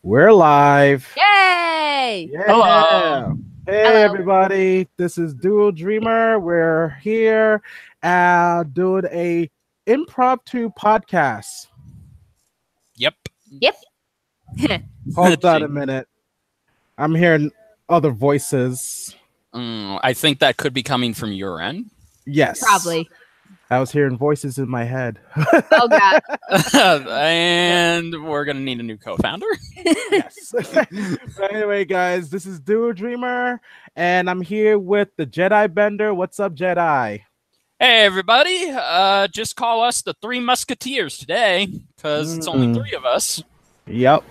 We're live. Yay! Yeah. Hello. Hey, Hello. everybody. This is Dual Dreamer. We're here doing a impromptu podcast. Yep. Yep. Hold on a minute. I'm hearing other voices. I think that could be coming from your end. Yes. Probably. I was hearing voices in my head. Oh god. And we're going to need a new co-founder. Yes. But anyway, guys, this is Dual Dreamer, and I'm here with the Jedi Bender. What's up, Jedi? Hey, everybody. Just call us the Three Musketeers today, because it's only three of us. Yep.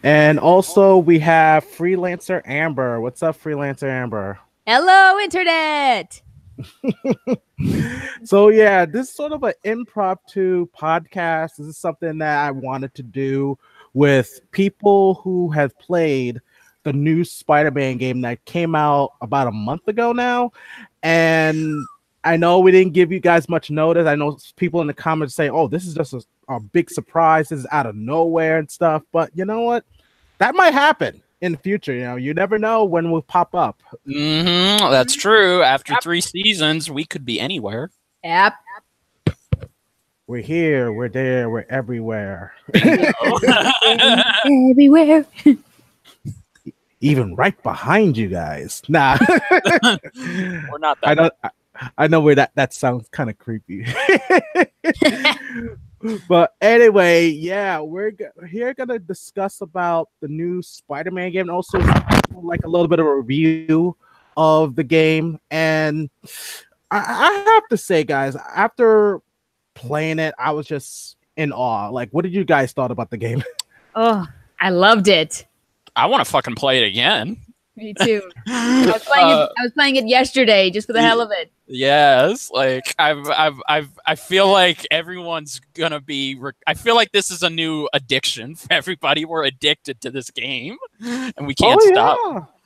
And also we have Freelancer Amber. What's up, Freelancer Amber? Hello, internet. So yeah, this is sort of an impromptu podcast. This is something that I wanted to do with people who have played the new Spider-Man game that came out about a month ago now. And I know we didn't give you guys much notice. I know people in the comments say, oh, this is just a big surprise. This is out of nowhere and stuff. But you know what? That might happen in the future. You know, you never know when we'll pop up. That's true. After 3 seasons, we could be anywhere. Yep. We're here, we're there, we're everywhere. Everywhere. Even right behind you guys. Nah. We're not that. I know where that sounds kind of creepy. But anyway, yeah, we're here gonna discuss about the new Spider-Man game and also like a little bit of a review of the game. And I have to say, guys, after playing it, I was just in awe. Like, what did you guys thought about the game? Oh, I loved it. I want to fucking play it again. Me too. I was playing it yesterday just for the hell of it. Yes, like I feel like everyone's gonna be. I feel like this is a new addiction for everybody. We're addicted to this game, and we can't stop.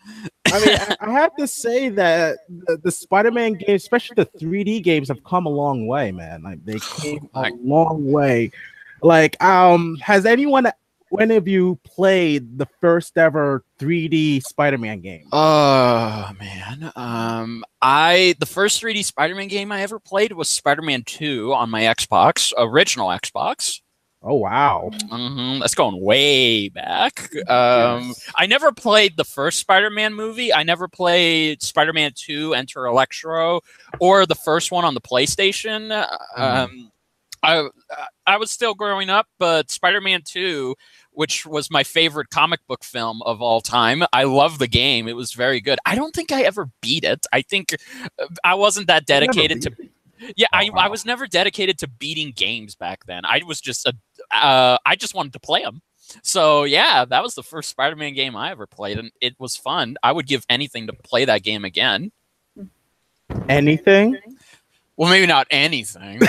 Yeah. I mean, I have to say that the Spider-Man games, especially the 3D games, have come a long way, man. Like they came a long way. Like, has when have you played the first ever 3D Spider-Man game? Oh man, the first 3D Spider-Man game I ever played was Spider-Man 2 on my Xbox, original Xbox. Oh wow, that's going way back. I never played the first Spider-Man movie. I never played Spider-Man 2: Enter Electro, or the first one on the PlayStation. I was still growing up, but Spider-Man 2, which was my favorite comic book film of all time. I love the game. It was very good. I don't think I ever beat it. I think I wasn't that dedicated to... Yeah, I was never dedicated to beating games back then. I was just I just wanted to play them. So yeah, that was the first Spider-Man game I ever played, and it was fun. I would give anything to play that game again. Anything? Well, maybe not anything.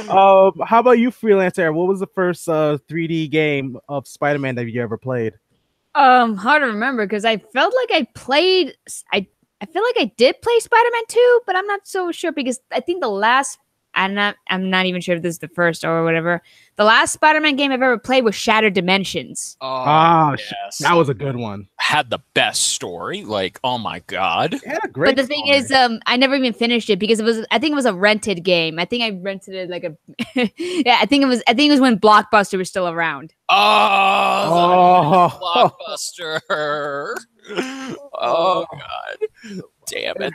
How about you, Freelancer? What was the first 3D game of Spider-Man that you ever played? Hard to remember because I felt like I played. I feel like I did play Spider-Man 2, but I'm not so sure because I think the last. I'm not even sure if this is the first or whatever. The last Spider-Man game I've ever played was Shattered Dimensions. Oh, yes. That was a good one. Had the best story. Like, oh my god. It had a great But the thing is, I never even finished it because I think it was a rented game. I think I rented it like a yeah, I think it was when Blockbuster was still around. Oh. Blockbuster. Oh god. Damn it.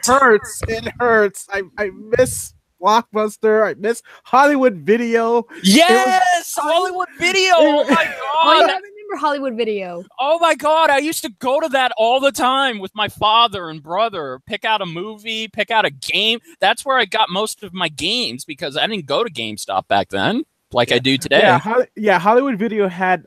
It hurts. I miss Blockbuster. I miss Hollywood Video. Yes, Hollywood Video. Oh my god. Oh, yeah, I remember Hollywood Video. Oh my god, I used to go to that all the time with my father and brother. Pick out a movie, pick out a game. That's where I got most of my games because I didn't go to GameStop back then like I do today. Yeah, Hollywood Video had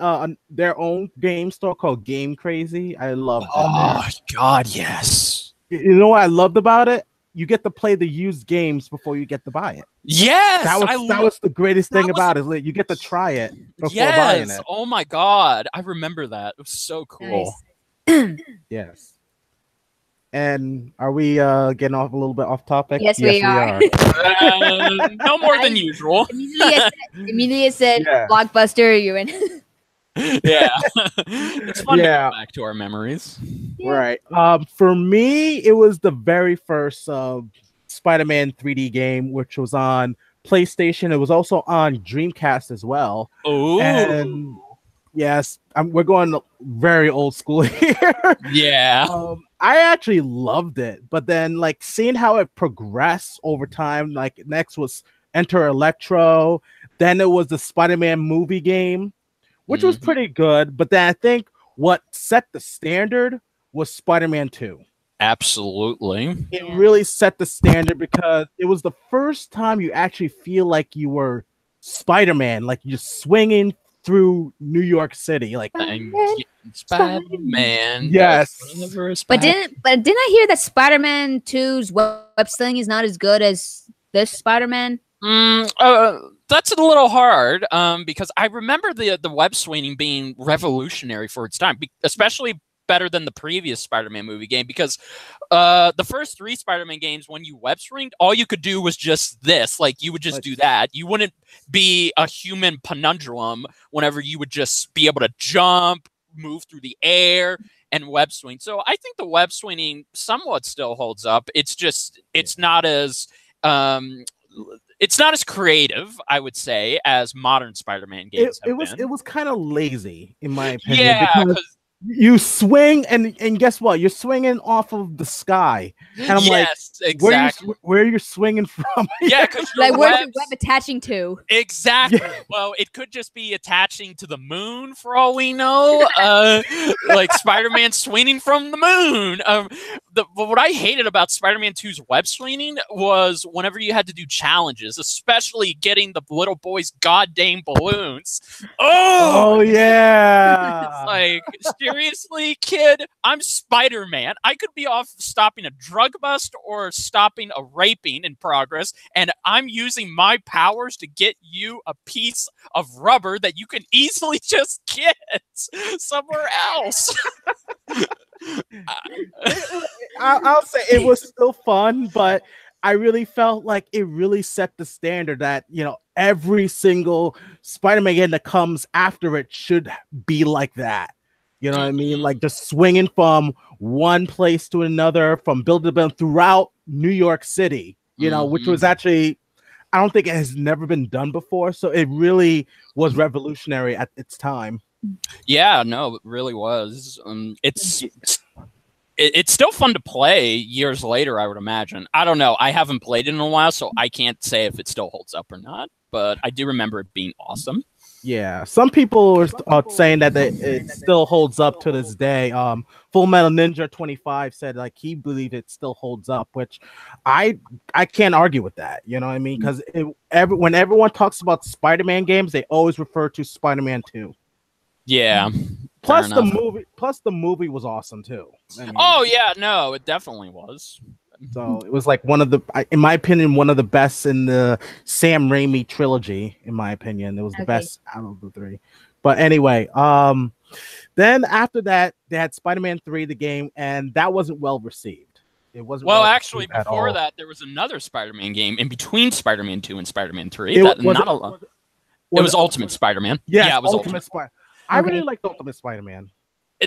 their own game store called Game Crazy. I loved it. Oh god, yes. You know what I loved about it? You get to play the used games before you get to buy it. Yes, that was the greatest thing about it. You get to try it before buying it. Oh my god, I remember that. It was so cool. Nice. Yes. And are we getting off a little bit off topic? Yes, we are. No more than usual. Immediately I said Blockbuster, you're in. Yeah. It's fun to Yeah. go back to our memories. Yeah. Right. For me, it was the very first Spider-Man 3D game, which was on PlayStation. It was also on Dreamcast as well. Oh. And yes, we're going very old school here. Yeah. I actually loved it, but then like seeing how it progressed over time, like next was Enter Electro, then it was the Spider-Man movie game, which was pretty good. But then I think what set the standard was Spider-Man 2. Absolutely. It really set the standard because it was the first time you actually feel like you were Spider-Man, like you're swinging through New York City, like Spider-Man. Yes. But didn't I hear that Spider-Man 2's web sling is not as good as this Spider-Man? That's a little hard because I remember the web swinging being revolutionary for its time, especially better than the previous Spider-Man movie game, because the first 3 Spider-Man games, when you web swinged, all you could do was just this. Like, you would just do that. You wouldn't be a human conundrum whenever you would just be able to jump, move through the air, and web swing. So I think the web swinging somewhat still holds up. It's just, it's not as creative, I would say, as modern Spider-Man games have been. It was kind of lazy, in my opinion. Yeah, because you swing and guess what? You're swinging off of the sky, and I'm like, exactly. where you're swinging from? Yeah, because like where's the web attaching to? Exactly. Yeah. Well, it could just be attaching to the moon for all we know. Like Spider-Man swinging from the moon. But what I hated about Spider-Man 2's web swinging was whenever you had to do challenges, especially getting the little boy's goddamn balloons. Oh yeah. Like, seriously, kid, I'm Spider-Man. I could be off stopping a drug bust or stopping a raping in progress, and I'm using my powers to get you a piece of rubber that you can easily just get somewhere else. I'll say it was still fun, but I really felt like it really set the standard that, you know, every single Spider-Man game that comes after it should be like that. You know what I mean? Like just swinging from one place to another, from building to building throughout New York City, you know, which was actually, I don't think it has never been done before. So it really was revolutionary at its time. Yeah, no, it really was. It's still fun to play years later, I would imagine. I don't know. I haven't played it in a while, so I can't say if it still holds up or not. But I do remember it being awesome. Yeah, some people are saying that it still holds up to this day. Full Metal Ninja 25 said like he believed it still holds up, which I can't argue with that. You know what I mean? Because when everyone talks about Spider-Man games, they always refer to Spider-Man 2. Yeah. Plus the movie was awesome too. I mean, oh yeah, no, it definitely was. So it was like one of the, in my opinion, one of the best in the Sam Raimi trilogy. In my opinion, it was the best out of the 3. But anyway, then after that, they had Spider-Man 3, the game, and that wasn't well received. It wasn't. Well, actually, before that, there was another Spider-Man game in between Spider-Man 2 and Spider-Man 3. It was Ultimate Spider-Man. Yeah, it was Ultimate Spider. I really liked Ultimate Spider-Man.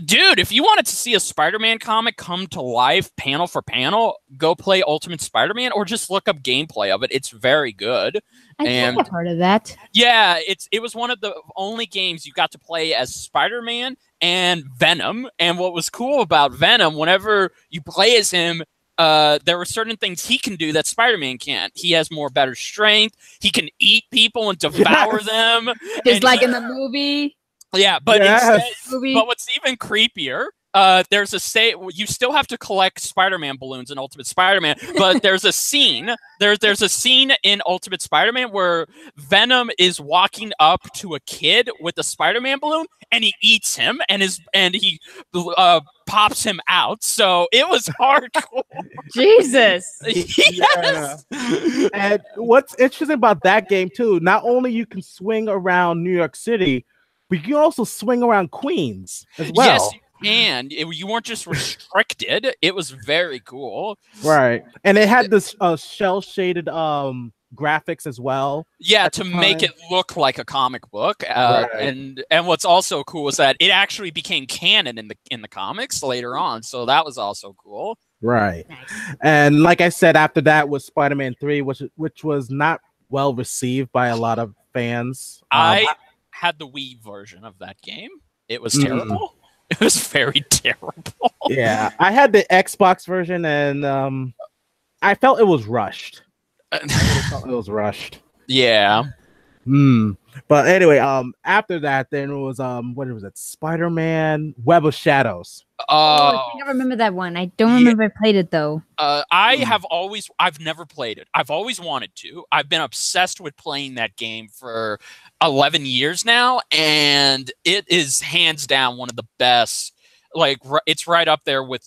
Dude, if you wanted to see a Spider-Man comic come to life panel for panel, go play Ultimate Spider-Man or just look up gameplay of it. It's very good. I never heard of that. Yeah, it was one of the only games you got to play as Spider-Man and Venom. And what was cool about Venom, whenever you play as him, there were certain things he can do that Spider-Man can't. He has better strength. He can eat people and devour them. Just like in the movie. Yeah, but but what's even creepier, there's you still have to collect Spider-Man balloons in Ultimate Spider-Man, but there's a scene. There's a scene in Ultimate Spider-Man where Venom is walking up to a kid with a Spider-Man balloon, and he eats him, and he pops him out. So it was hardcore. Jesus. Yes. Yeah. And what's interesting about that game too, not only you can swing around New York City, but you can also swing around Queens as well. Yes, you can. You weren't just restricted. It was very cool. Right. And it had this shell-shaded graphics as well. Yeah, at to the make time. it look like a comic book. Right. And what's also cool is that it actually became canon in the comics later on. So that was also cool. Right. Nice. And like I said, after that was Spider-Man 3, which was not well received by a lot of fans. I had the Wii version of that game. It was terrible. It was very terrible. Yeah, I had the Xbox version, and I felt it was rushed. It was rushed. Yeah. But anyway, after that, then it was what was it? Spider-Man Web of Shadows. I think I remember that one. I don't remember I played it though. I've never played it. I've always wanted to. I've been obsessed with playing that game for 11 years now, and it is hands down one of the best. Like, it's right up there with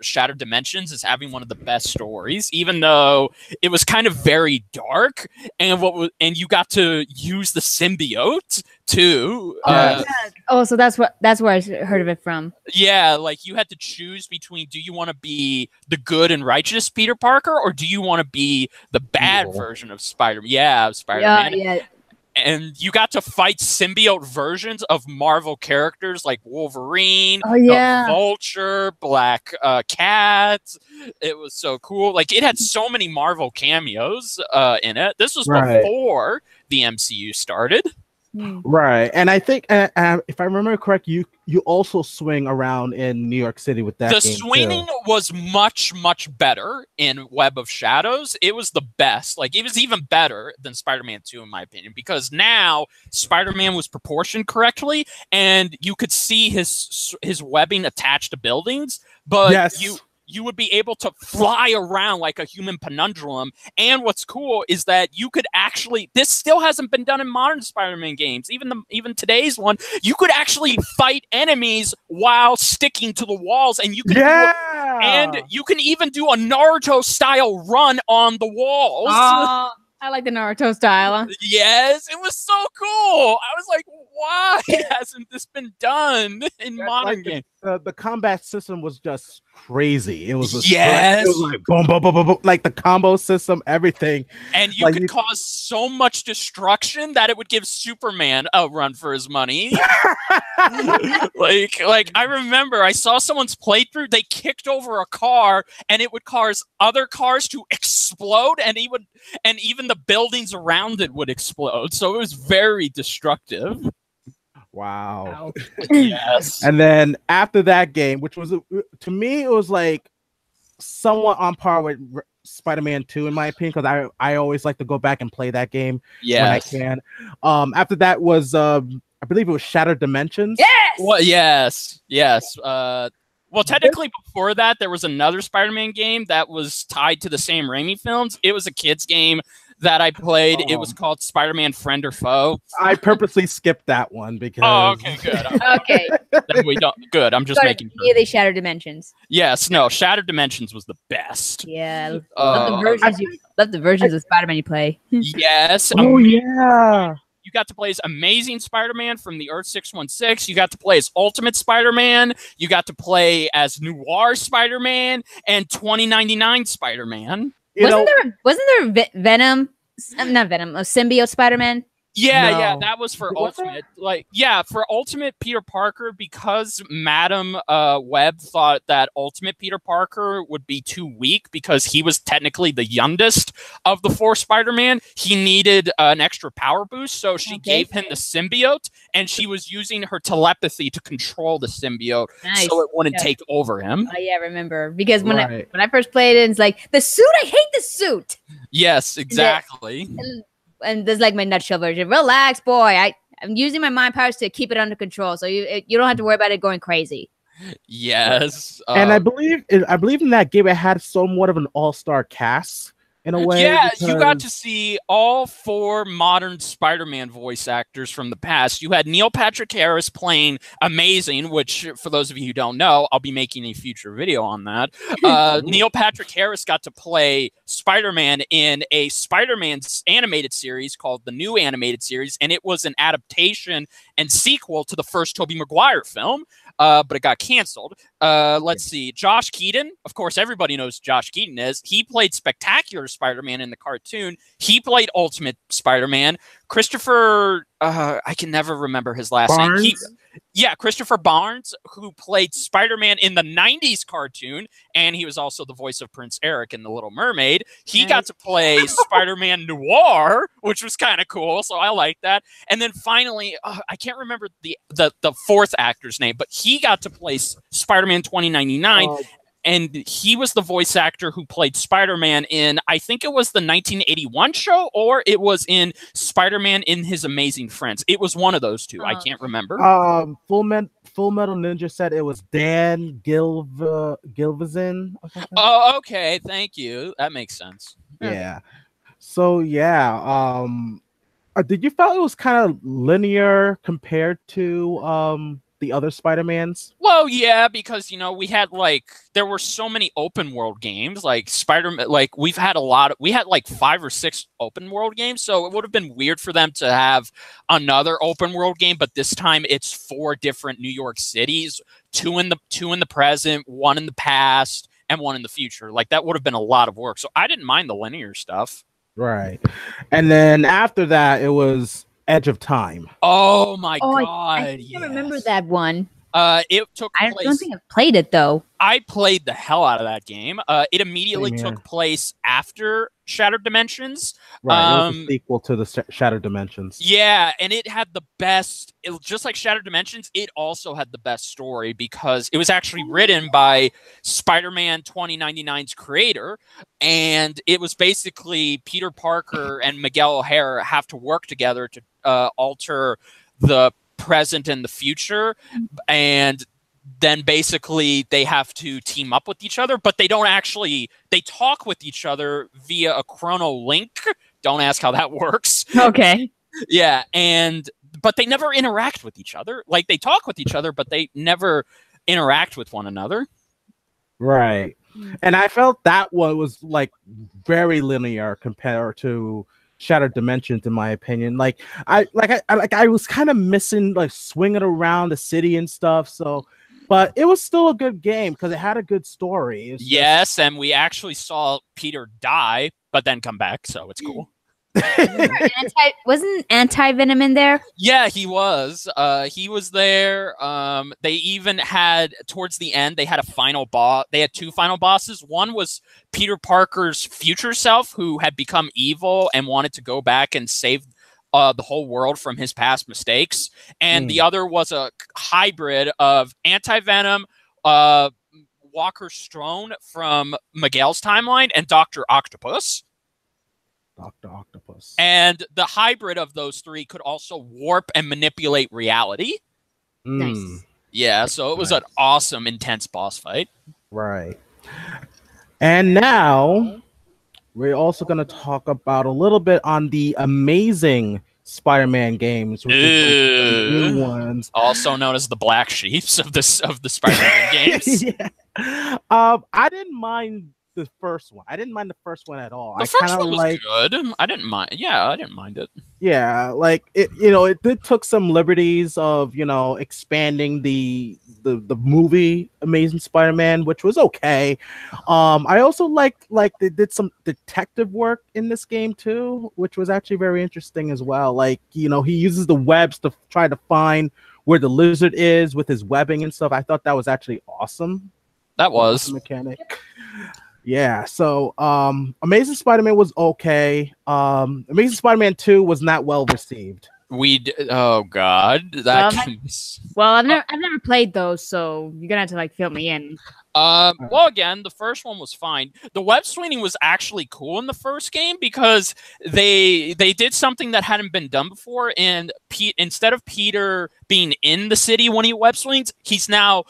Shattered Dimensions as having one of the best stories, even though it was kind of very dark, and you got to use the symbiote too. So that's where I heard of it from. Yeah, like you had to choose between, do you want to be the good and righteous Peter Parker, or do you want to be the bad version of Spider-Man? Yeah, Spider-Man. Yeah. And you got to fight symbiote versions of Marvel characters like Wolverine, Vulture, Black Cat. It was so cool. Like, it had so many Marvel cameos in it. This was before the MCU started. Right, and I think if I remember correct, you also swing around in New York City with that. The swinging was much better in Web of Shadows. It was the best. Like, it was even better than Spider-Man 2 in my opinion, because now Spider-Man was proportioned correctly, and you could see his webbing attached to buildings, but you would be able to fly around like a human penundulum. And what's cool is that you could actually, this still hasn't been done in modern Spider-Man games, even today's one, you could actually fight enemies while sticking to the walls, and you can and you can even do a Naruto style run on the walls. I like the Naruto style. Yes, it was so cool. I was like, why hasn't this been done in modern games? The combat system was just crazy. It was it was like boom, boom, boom, boom, boom, like the combo system, everything. And you could cause so much destruction that it would give Superman a run for his money. like I remember I saw someone's playthrough. They kicked over a car, and it would cause other cars to explode, and even the buildings around it would explode. So it was very destructive. Wow. Yes. And then after that game, which was to me, it was like somewhat on par with Spider-Man 2 in my opinion, because I always like to go back and play that game when I can. After that was I believe it was Shattered Dimensions. Yes. Well, yes. Well, technically before that, there was another Spider-Man game that was tied to the Sam Raimi films. It was a kid's game that I played. It was called Spider-Man Friend or Foe. I purposely skipped that one because. Oh, okay, good. Okay. Then we don't. Good. I'm just making. Yeah, they Shattered Dimensions. Yes. No. Shattered Dimensions was the best. Yeah. Love the versions of Spider-Man you play. Yes. Oh yeah. You got to play as Amazing Spider-Man from the Earth 616. You got to play as Ultimate Spider-Man. You got to play as Noir Spider-Man and 2099 Spider-Man. Wasn't there Venom? Not Venom. A symbiote Spider-Man. Yeah, that was for Ultimate. For Ultimate Peter Parker, because Madam Web thought that Ultimate Peter Parker would be too weak because he was technically the youngest of the 4 Spider-Man. He needed an extra power boost, so she gave him the symbiote, and she was using her telepathy to control the symbiote so it wouldn't take over him. Oh yeah, I remember, because when I first played it, it's like the suit. I hate the suit. Yes, exactly. And there's like my nutshell version. Relax, boy. I'm using my mind powers to keep it under control, so you don't have to worry about it going crazy. Yes. And I believe in that game it had somewhat of an all-star cast in a way. Yeah, you got to see all 4 modern Spider-Man voice actors from the past. You had Neil Patrick Harris playing Amazing, which, for those of you who don't know, I'll be making a future video on that. Neil Patrick Harris got to play Spider-Man in a Spider-Man animated series called the New Animated Series, and it was an adaptation and sequel to the first Tobey Maguire film, but it got canceled. Let's see. Josh Keaton, of course, everybody knows Josh Keaton is. He played Spectacular Spider-Man in the cartoon. He played Ultimate Spider-Man. Christopher, I can never remember his last name. Christopher Barnes, who played Spider-Man in the 90s cartoon, and he was also the voice of Prince Eric in The Little Mermaid. He got to play Spider-Man Noir, which was kind of cool, so I like that. And then finally, I can't remember the fourth actor's name, but he got to play Spider-Man 2099. And he was the voice actor who played Spider-Man in, I think it was the 1981 show, or it was in Spider-Man in His Amazing Friends. It was one of those two. I can't remember. Full Metal Ninja said it was Dan Gilvezan. Oh, okay. Thank you. That makes sense. Yeah. So, yeah. Did you feel it was kind of linear compared to the other Spider-Mans? Well, yeah, because, you know, we had there were so many open world games, like Spider-Man, we had 5 or 6 open world games, so it would have been weird for them to have another open world game, but this time it's 4 different New York cities, 2 in the present, 1 in the past, and 1 in the future. Like, that would have been a lot of work, so I didn't mind the linear stuff. Right. And then after that, it was Edge of Time. Oh my God! I can't remember that one. It took place. I don't think I've played it though. I played the hell out of that game. It immediately took place after Shattered Dimensions. Right, it was a sequel to the Shattered Dimensions. Yeah, and it had the best. Just like Shattered Dimensions, it also had the best story because it was actually written by Spider-Man 2099's creator, and it was basically Peter Parker and Miguel O'Hara have to work together to alter the present and the future, and then basically they have to team up with each other, but they don't actually, they talk with each other via a chrono link. Don't ask how that works. Okay. Yeah, but they never interact with each other. Like, they talk with each other, but they never interact with one another. Right. And I felt that one was very linear compared to Shattered Dimensions, in my opinion. I was kind of missing swinging around the city and stuff. So, but it was still a good game because it had a good story. Yes, and we actually saw Peter die, but then come back, so it's cool. Wasn't Anti-Venom in there? Yeah, he was. He was there. They even had, towards the end, they had a final boss. They had 2 final bosses. One was Peter Parker's future self, who had become evil and wanted to go back and save the whole world from his past mistakes. And the other was a hybrid of Anti-Venom, Walker Strone from Miguel's timeline, and Dr. Octopus. Dr. Octopus. And the hybrid of those 3 could also warp and manipulate reality. Nice. Yeah, so it was an awesome, intense boss fight. Right. And now we're also going to talk about a little bit on the amazing Spider-Man games, which is the new ones, also known as the black sheeps of the Spider-Man games. Yeah. I didn't mind the first one. I didn't mind the first one at all. The first one was good. I didn't mind. Yeah, I didn't mind it. Yeah, it did took some liberties of expanding the movie Amazing Spider-Man, which was okay. I also liked they did some detective work in this game too, which was actually very interesting as well. He uses the webs to try to find where the lizard is with his webbing and stuff. I thought that was actually awesome. That was mechanic. Yeah, so Amazing Spider-Man was okay. Amazing Spider-Man 2 was not well received. Oh God, that. Well, I've never played those, so you're gonna have to fill me in. Well, again, the first one was fine. The web swinging was actually cool in the first game because they did something that hadn't been done before, and instead of Peter being in the city when he web swings, he's now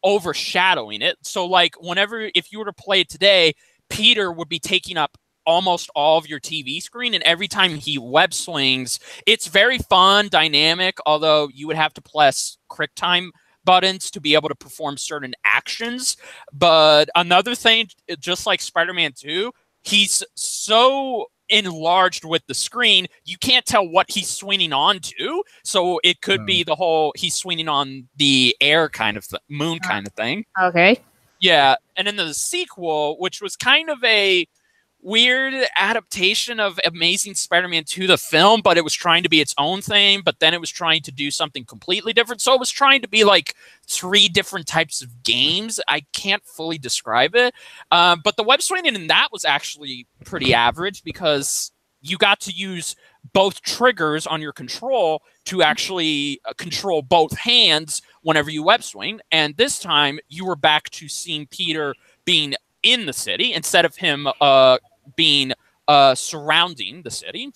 overshadowing it. So if you were to play it today, Peter would be taking up almost all of your TV screen, and every time he web swings, it's very fun, dynamic, although you would have to press quick time buttons to be able to perform certain actions. But another thing, just like Spider-Man 2, he's so enlarged with the screen, you can't tell what he's swinging onto. So it could be the whole he's swinging on the air kind of moon kind of thing. Okay. Yeah, and then the sequel, which was kind of a weird adaptation of Amazing Spider-Man 2, the film, but it was trying to be its own thing, but then it was trying to do something completely different. So it was trying to be like 3 different types of games. I can't fully describe it. But the web swinging in that was actually pretty average because you got to use both triggers on your control to actually control both hands whenever you web swing. And this time you were back to seeing Peter being in the city instead of him being surrounding the city.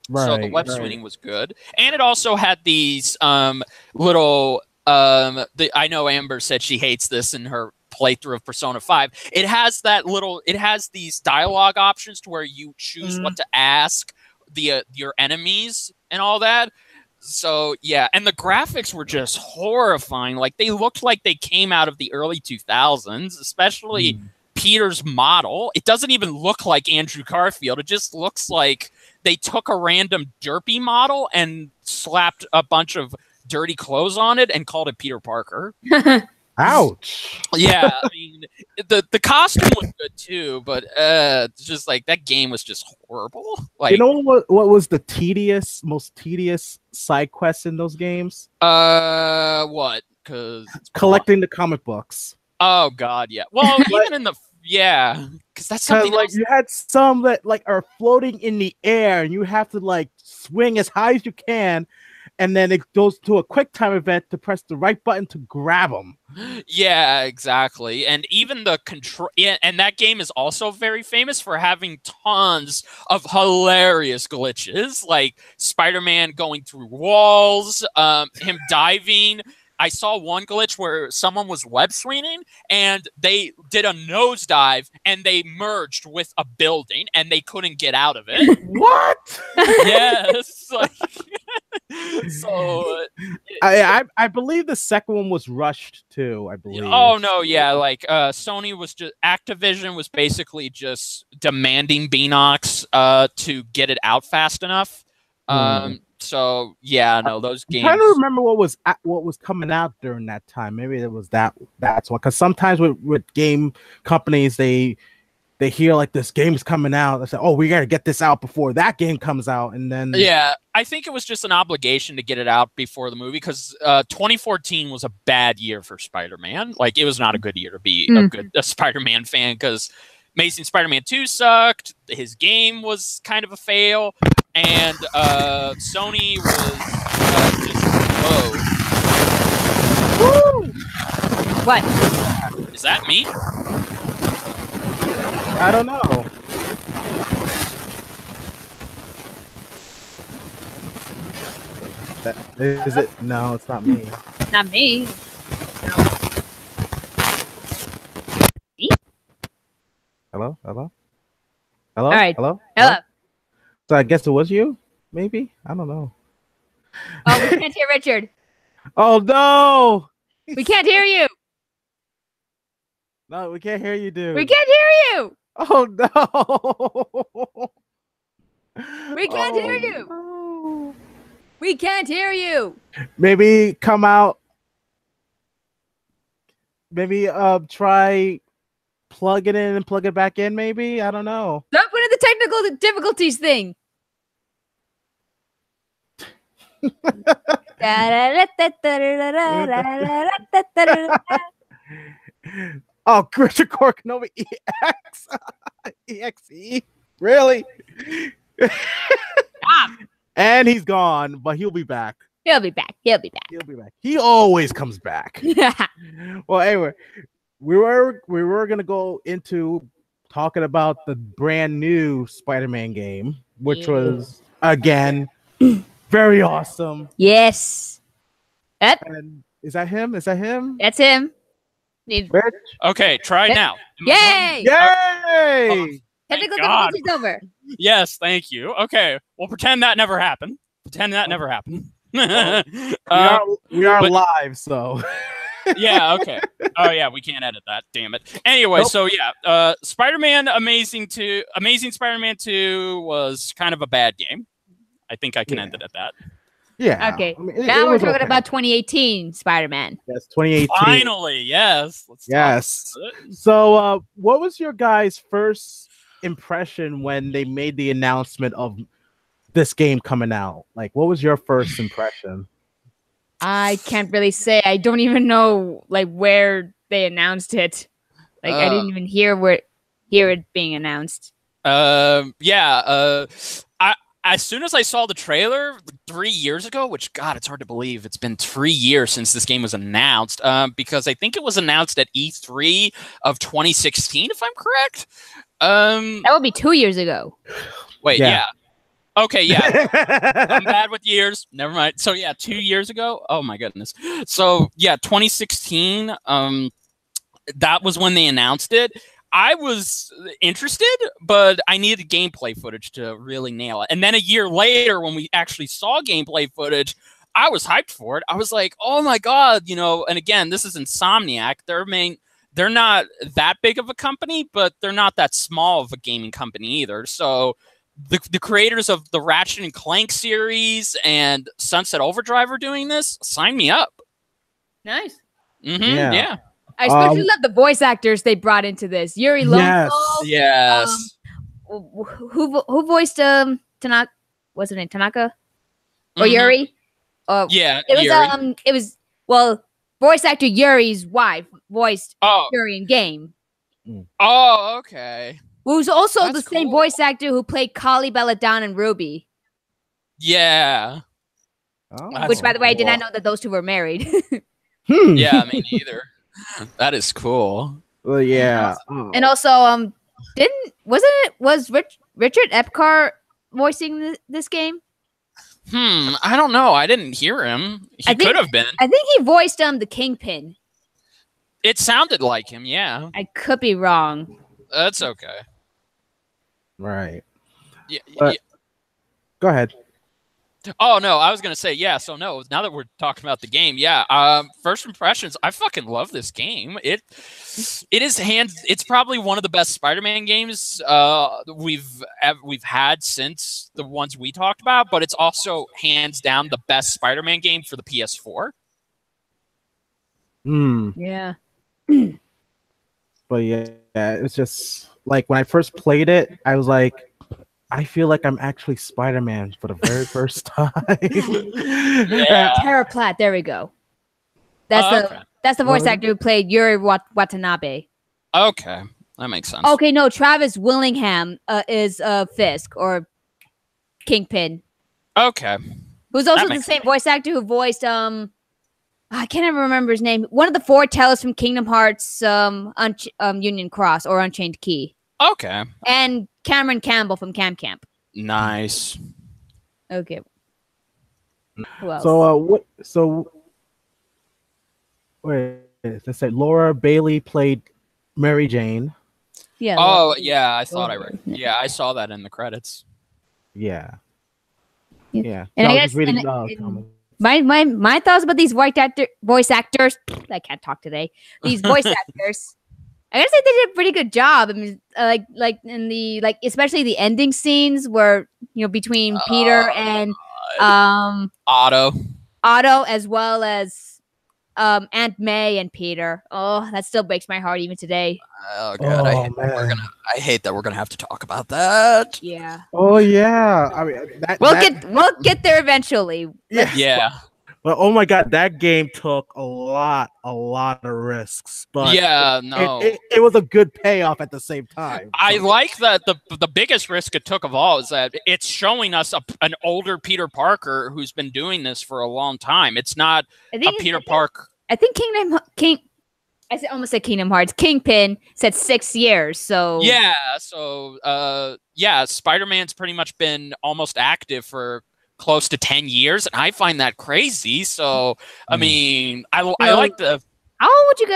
Right, so the web swinging was good. And it also had these little I know Amber said she hates this in her playthrough of Persona 5. It has these dialogue options to where you choose what to ask your enemies and all that. So yeah, and the graphics were just horrifying. Like they looked like they came out of the early 2000s, especially Peter's model. It doesn't even look like Andrew Garfield. It just looks like they took a random derpy model and slapped a bunch of dirty clothes on it and called it Peter Parker. Ouch. Yeah, I mean, the costume was good too, but just like that game was just horrible. Like, you know what was the most tedious side quest in those games? What? Because collecting the comic books. Oh God, yeah. Well, even in the because that's something like else. You had some that like are floating in the air, and you have to like swing as high as you can. And then it goes to a quick time event to press the right button to grab them. Yeah, exactly. And even the control, and that game is also very famous for having tons of hilarious glitches, like Spider-Man going through walls, him diving. I saw one glitch where someone was web swinging and they did a nosedive and they merged with a building and they couldn't get out of it. What? Yes. Like, so I believe the second one was rushed too, I believe. Oh no, yeah, like Sony was just Activision was basically just demanding Beanox to get it out fast enough. So yeah, no, those games. I'm trying to remember what was coming out during that time. Maybe it was that's one. Because sometimes with game companies, they hear like this game's coming out. They say, "Oh, we gotta get this out before that game comes out," and then yeah, I think it was just an obligation to get it out before the movie because 2014 was a bad year for Spider-Man. Like it was not a good year to be a Spider-Man fan because Amazing Spider-Man 2 sucked. His game was kind of a fail. And Sony was just whoa. Woo! What? Is that me? I don't know. Is it? No, it's not me. Not me. Me? Hello? Hello? All right. Hello? Hello. So I guess it was you? Maybe? I don't know. Oh, we can't hear Richard. Oh, no! We can't hear you. No, we can't hear you, dude. We can't hear you. Oh, no! We can't hear you. No. We can't hear you. Maybe come out. Maybe try plug it in and plug it back in, maybe? I don't know. Don't put in the technical difficulties thing. Oh, Richard Kenobi EX. EXE? Really? Stop. And he's gone, but he'll be back. He'll be back. He'll be back. He'll be back. He always comes back. Well, anyway, we were gonna go into talking about the brand new Spider-Man game, which was again very awesome. Yes. Yep. And is that him? Is that him? That's him. Okay, try now. Yay! Yay! Technical difficulties over. Yes, thank you. Okay, we'll pretend that never happened. Pretend that never happened. We are live, so. Yeah, okay. Oh yeah, we can't edit that. Damn it. Anyway, Nope. so yeah, Spider-Man Amazing Spider-Man 2 was kind of a bad game. I think I can end it at that. Yeah. Okay. I mean, now it we're was talking okay. about 2018 Spider-Man. Yes, 2018. Finally, yes. Let's talk Yes. about it. So, what was your guys' first impression when they made the announcement of this game coming out? Like, what was your first impression? I can't really say. I don't even know like where they announced it. Like I didn't even hear it being announced. As soon as I saw the trailer 3 years ago, which, God, it's hard to believe it's been 3 years since this game was announced, because I think it was announced at E3 of 2016, if I'm correct. That would be 2 years ago. Wait, yeah. Okay, yeah. I'm bad with years. Never mind. So, yeah, 2 years ago. Oh, my goodness. So, yeah, 2016, that was when they announced it. I was interested, but I needed gameplay footage to really nail it. And then a year later, when we actually saw gameplay footage, I was hyped for it. I was like, oh my God, and again, this is Insomniac. They're not that big of a company, but they're not that small of a gaming company either. So the creators of the Ratchet and Clank series and Sunset Overdrive are doing this. Sign me up. Nice. Yeah. I especially love the voice actors they brought into this. Yuri Lowenthal. Yes. Who voiced Tanaka? What's his name? Tanaka or Yuri? Yeah. It was voice actor Yuri's wife voiced Yuri in game. Oh, okay. Who's also That's the same cool. voice actor who played Kali Belladonna and Ruby. Yeah. Which, by the way, I did not know that those two were married. Yeah, me neither. That is cool. Well, yeah. And also, was Richard Epcar voicing this game? I don't know. I didn't hear him. He could have been. I think he voiced the Kingpin. It sounded like him, yeah. I could be wrong. That's okay. Right. Yeah. Go ahead. Oh, no, I was going to say, yeah, so no, now that we're talking about the game, first impressions, I fucking love this game. It's probably one of the best Spider-Man games we've had since the ones we talked about, but it's also hands down the best Spider-Man game for the PS4. Yeah. But yeah, it's just like when I first played it, I was like, I feel like I'm actually Spider-Man for the very first time. Yeah. Tara Platt, there we go. That's the voice actor who played Yuri Watanabe. Okay, that makes sense. Okay, no, Travis Willingham is Fisk or Kingpin. Okay. Who's also the same voice actor who voiced I can't ever remember his name. One of the four tellers from Kingdom Hearts Union Cross or Unchained Key. Okay. And Cameron Campbell from Camp. Nice. Okay. Who else? Wait, they said Laura Bailey played Mary Jane. Yeah. Oh, yeah, I thought I read. Yeah, I saw that in the credits. Yeah. And So I was guess just reading, my thoughts about these voice actors. I can't talk today. These voice actors. I gotta say they did a pretty good job. I mean, like in the especially the ending scenes where between Peter and Otto, as well as Aunt May and Peter. Oh, that still breaks my heart even today. Oh God, I hate that we're gonna have to talk about that. Yeah. Oh yeah. I mean, we'll get there eventually. Yeah. But oh my God, that game took a lot of risks. But yeah, no, it was a good payoff at the same time. I like that the biggest risk it took of all is that it's showing us an older Peter Parker who's been doing this for a long time. It's not Peter Parker. I think almost said Kingdom Hearts. Kingpin said 6 years. So yeah, Spider-Man's pretty much been almost active for close to 10 years, and I find that crazy. So I mean, I like the. How would you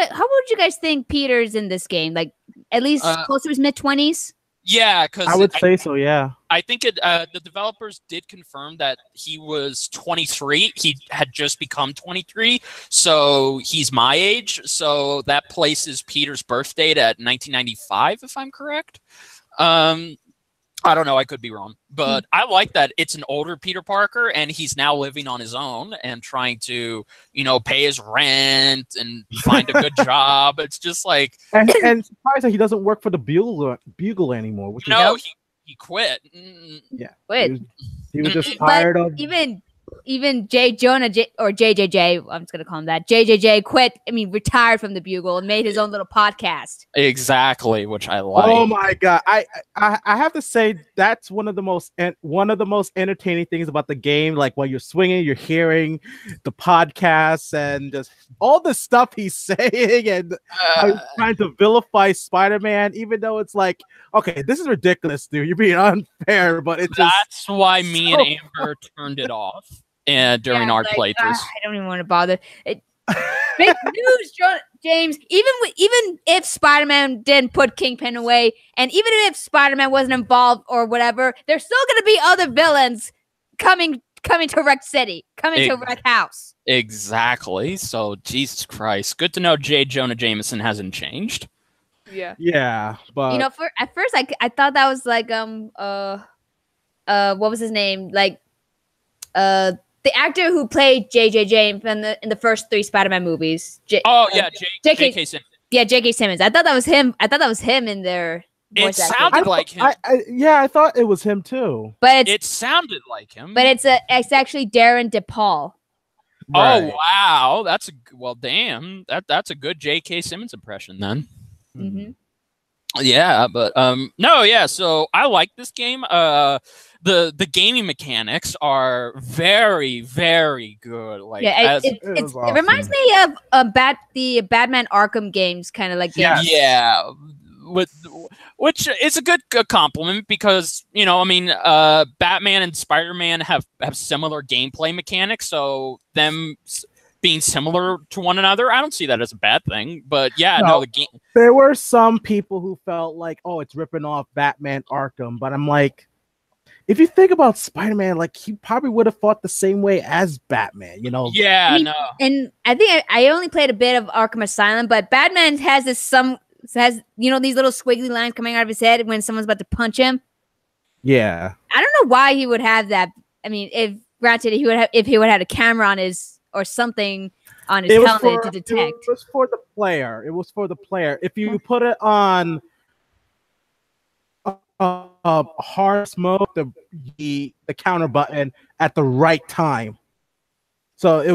guys think Peter's in this game? Like at least close to his mid-20s? Yeah, because I would say so. Yeah, I think the developers did confirm that he was 23. He had just become 23, so he's my age. So that places Peter's birth date at 1995, if I'm correct. I don't know. I could be wrong, but I like that it's an older Peter Parker, and he's now living on his own and trying to, pay his rent and find a good job. It's just like, and surprised that he doesn't work for the Bugle anymore. Which he quit. Yeah, quit. He was just tired of even J. Jonah or JJJ. I'm just gonna call him that. JJJ quit. I mean, retired from the Bugle and made his own little podcast. Exactly, which I like. Oh my god! I have to say that's one of the most entertaining things about the game. Like while you're swinging, you're hearing the podcasts and just all the stuff he's saying and he's trying to vilify Spider-Man, even though it's like, okay, this is ridiculous, dude. You're being unfair, but it's that's why me and Amber turned it off. And during our playthroughs, I don't even want to bother. Big news, James. Even if Spider-Man didn't put Kingpin away, and even if Spider-Man wasn't involved or whatever, there's still going to be other villains coming to Wreck City, to Wreck House. Exactly. So Jesus Christ, good to know J. Jonah Jameson hasn't changed. Yeah, but at first I thought that was like what was his name, like the actor who played JJJ in the first 3 Spider-Man movies. J.K. Simmons. Yeah, J.K. Simmons. I thought that was him. I thought that was him in there. It sounded like him. I thought it was him too. But it sounded like him. But it's actually Darren DePaul. Right. Oh wow, damn. That's a good J.K. Simmons impression then. Mm-hmm. Yeah, but no, yeah. So I like this game. The gaming mechanics are very, very good. Like, it reminds me of the Batman Arkham games, kind of like games. Yeah, which is a good compliment because Batman and Spider-Man have similar gameplay mechanics, so them being similar to one another, I don't see that as a bad thing. But the game. There were some people who felt like, oh, it's ripping off Batman Arkham, but I'm like, if you think about Spider-Man, like he probably would have fought the same way as Batman, Yeah, no. And I think I only played a bit of Arkham Asylum, but Batman has these little squiggly lines coming out of his head when someone's about to punch him. Yeah. I don't know why he would have that. I mean, if he would have had a camera on his or something on his helmet to detect. It was for the player. If you put it on hard mode, the counter button at the right time. So it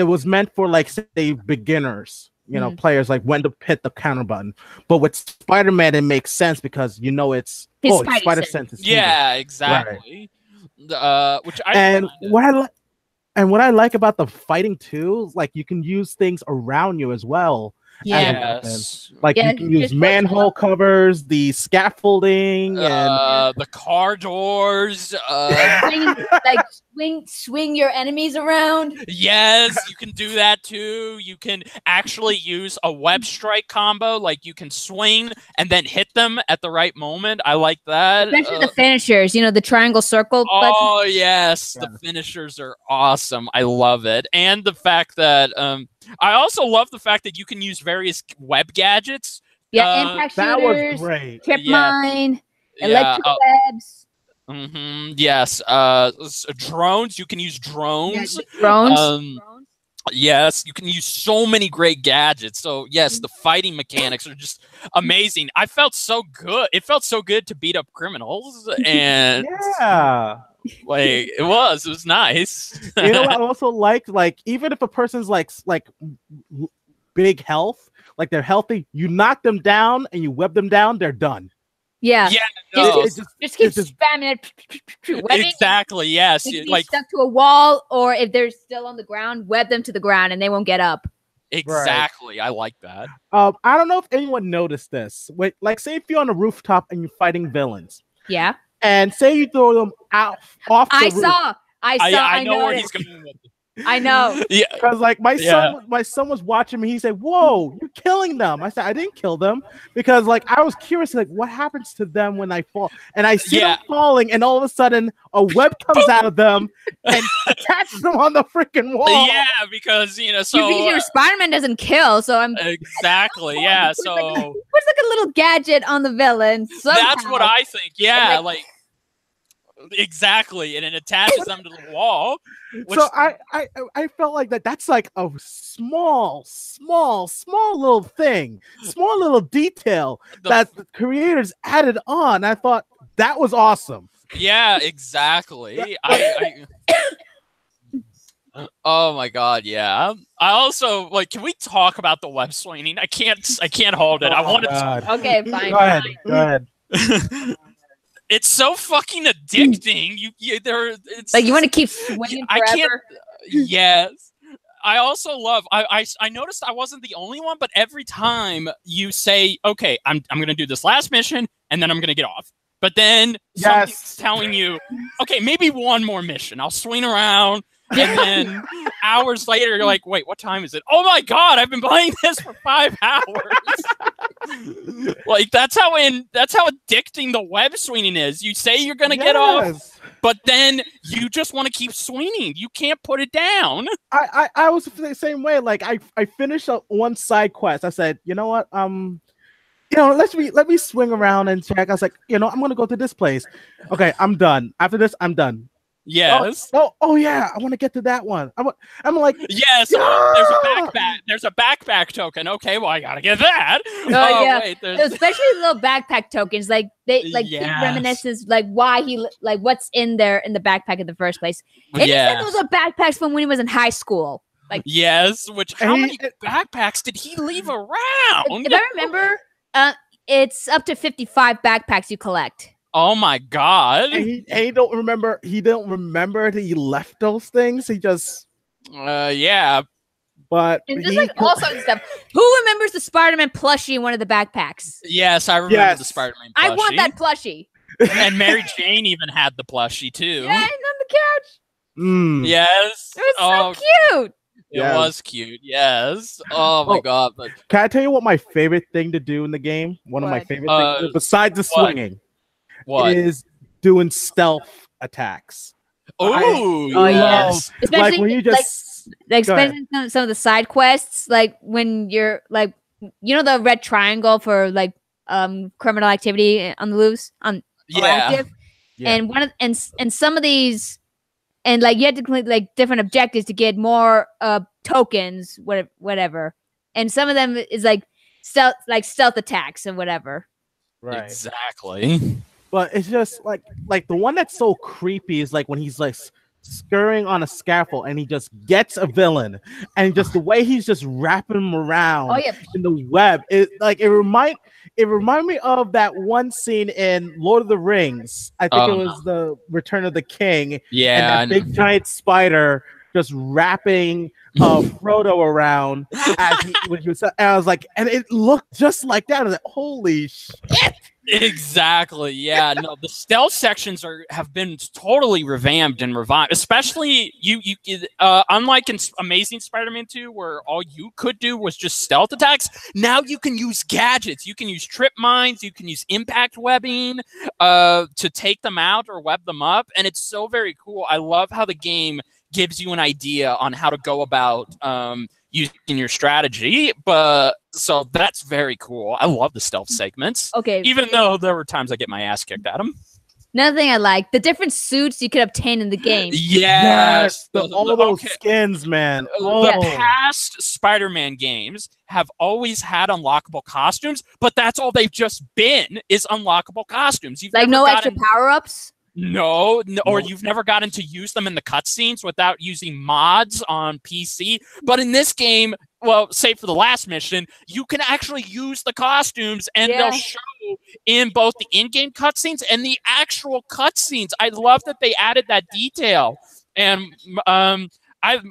was meant for, like, say, beginners, players, like when to hit the counter button. But with Spider-Man, it makes sense because it's Spider sense. Yeah, exactly. Right. What I like about the fighting too, like you can use things around you as well. Yes. Like you can use manhole covers, the scaffolding, and the car doors. Swing your enemies around. Yes, you can do that too. You can actually use a web strike combo. Like you can swing and then hit them at the right moment. I like that. Especially the finishers. The triangle circle. Oh yes, the finishers are awesome. I love it, and the fact that I also love the fact that you can use various web gadgets. Yeah, impact shooters. That was great. Trip mine, electric webs. Mm-hmm. Yes. Drones. You can use drones. Yeah, drones. Yes, you can use so many great gadgets. So yes, the fighting mechanics are just amazing. I felt so good. It felt so good to beat up criminals, and like it was nice. I also liked, like, even if a person's like big health, like they're healthy, you knock them down and you web them down, they're done. Yeah. Just keep spamming it. Exactly. Yes. Like stuck to a wall, or if they're still on the ground, web them to the ground and they won't get up. Exactly. Right. I like that. I don't know if anyone noticed this. Like, say if you're on a rooftop and you're fighting villains. Yeah. And say you throw them off the roof. I know where he's going with it. I know. Yeah. Because like my son was watching me. He said, "Whoa, you're killing them." I said, "I didn't kill them," because like I was curious, like what happens to them when I fall, and I see them falling, and all of a sudden a web comes out of them and attaches them on the freaking wall. Yeah, because so your Spider-Man doesn't kill, so I'm exactly so puts like a little gadget on the villain. That's what I think. Yeah, like Exactly, and it attaches them to the wall. So I felt like that's like a small little thing, small little detail that the creators added on. I thought that was awesome. Yeah, exactly. Oh my god, yeah. I also like. Can we talk about the web swinging? I can't hold it. I want to. Okay, fine. Go ahead. It's so fucking addicting. It's Like you want to keep swinging forever. I can't. Yes. I also love. I noticed I wasn't the only one, but every time you say, "Okay, I'm gonna do this last mission, and then I'm gonna get off," but then something's telling you, "Okay, maybe one more mission. I'll swing around." And then hours later, you're like, wait, what time is it? Oh my god, I've been playing this for 5 hours. Like that's how addicting the web swinging is. You say you're gonna get off, but then you just want to keep swinging. You can't put it down. I was the same way. Like I finished one side quest. I said, you know what? Let me swing around and check. I was like, I'm gonna go to this place. Okay, I'm done. After this, I'm done. Yes. Oh yeah, I want to get to that one. I'm like, yes. There's a backpack. There's a backpack token. Okay, well I gotta get that. Yeah. Wait, especially little backpack tokens. Like they reminiscence, like why what's in there in the backpack in the first place. And he said those are backpacks from when he was in high school. Like yes. Which how many backpacks did he leave around? If I remember, it's up to 55 backpacks you collect. Oh my god! And he don't remember. He don't remember that he left those things. He just, yeah. But and just like all sorts of stuff. Who remembers the Spider-Man plushie in one of the backpacks? Yes, I remember the Spider-Man plushie. I want that plushie. And Mary Jane even had the plushie too. Yeah, and on the couch. Yes, it was so cute. It was cute. Yes. Oh my god! But can I tell you what my favorite thing to do in the game? One of my favorite things besides the swinging. What is doing stealth attacks? Oh yes, especially like when you just especially some of the side quests, like when you're like, the red triangle for like criminal activity on the loose active, and one of and some of these, and like you had to complete like different objectives to get more tokens, whatever, and some of them is like stealth attacks and whatever. Right, exactly. But it's just like the one that's so creepy is like when he's like scurrying on a scaffold and he just gets a villain and just the way he's just wrapping him around in the web. It remind me of that one scene in Lord of the Rings. I think it was the Return of the King. Yeah, and that big giant spider just wrapping Frodo around when he was. And I was like, and it looked just like that. I was like, holy shit. Exactly. Yeah. No, the stealth sections have been totally revamped and revived. Especially unlike in Amazing Spider-Man 2, where all you could do was just stealth attacks. Now you can use gadgets. You can use trip mines. You can use impact webbing to take them out or web them up, and it's so very cool. I love how the game gives you an idea on how to go about using your strategy, so that's very cool. I love the stealth segments. Okay. Even though there were times I get my ass kicked at them. Another thing I like, the different suits you could obtain in the game. Yes. All those skins, man. The past Spider-Man games have always had unlockable costumes, but that's all they've just been is unlockable costumes. You've like no extra power-ups? No, or you've never gotten to use them in the cutscenes without using mods on PC. But in this game, well, save for the last mission, you can actually use the costumes, and they'll show in both the in-game cutscenes and the actual cutscenes. I love that they added that detail. And I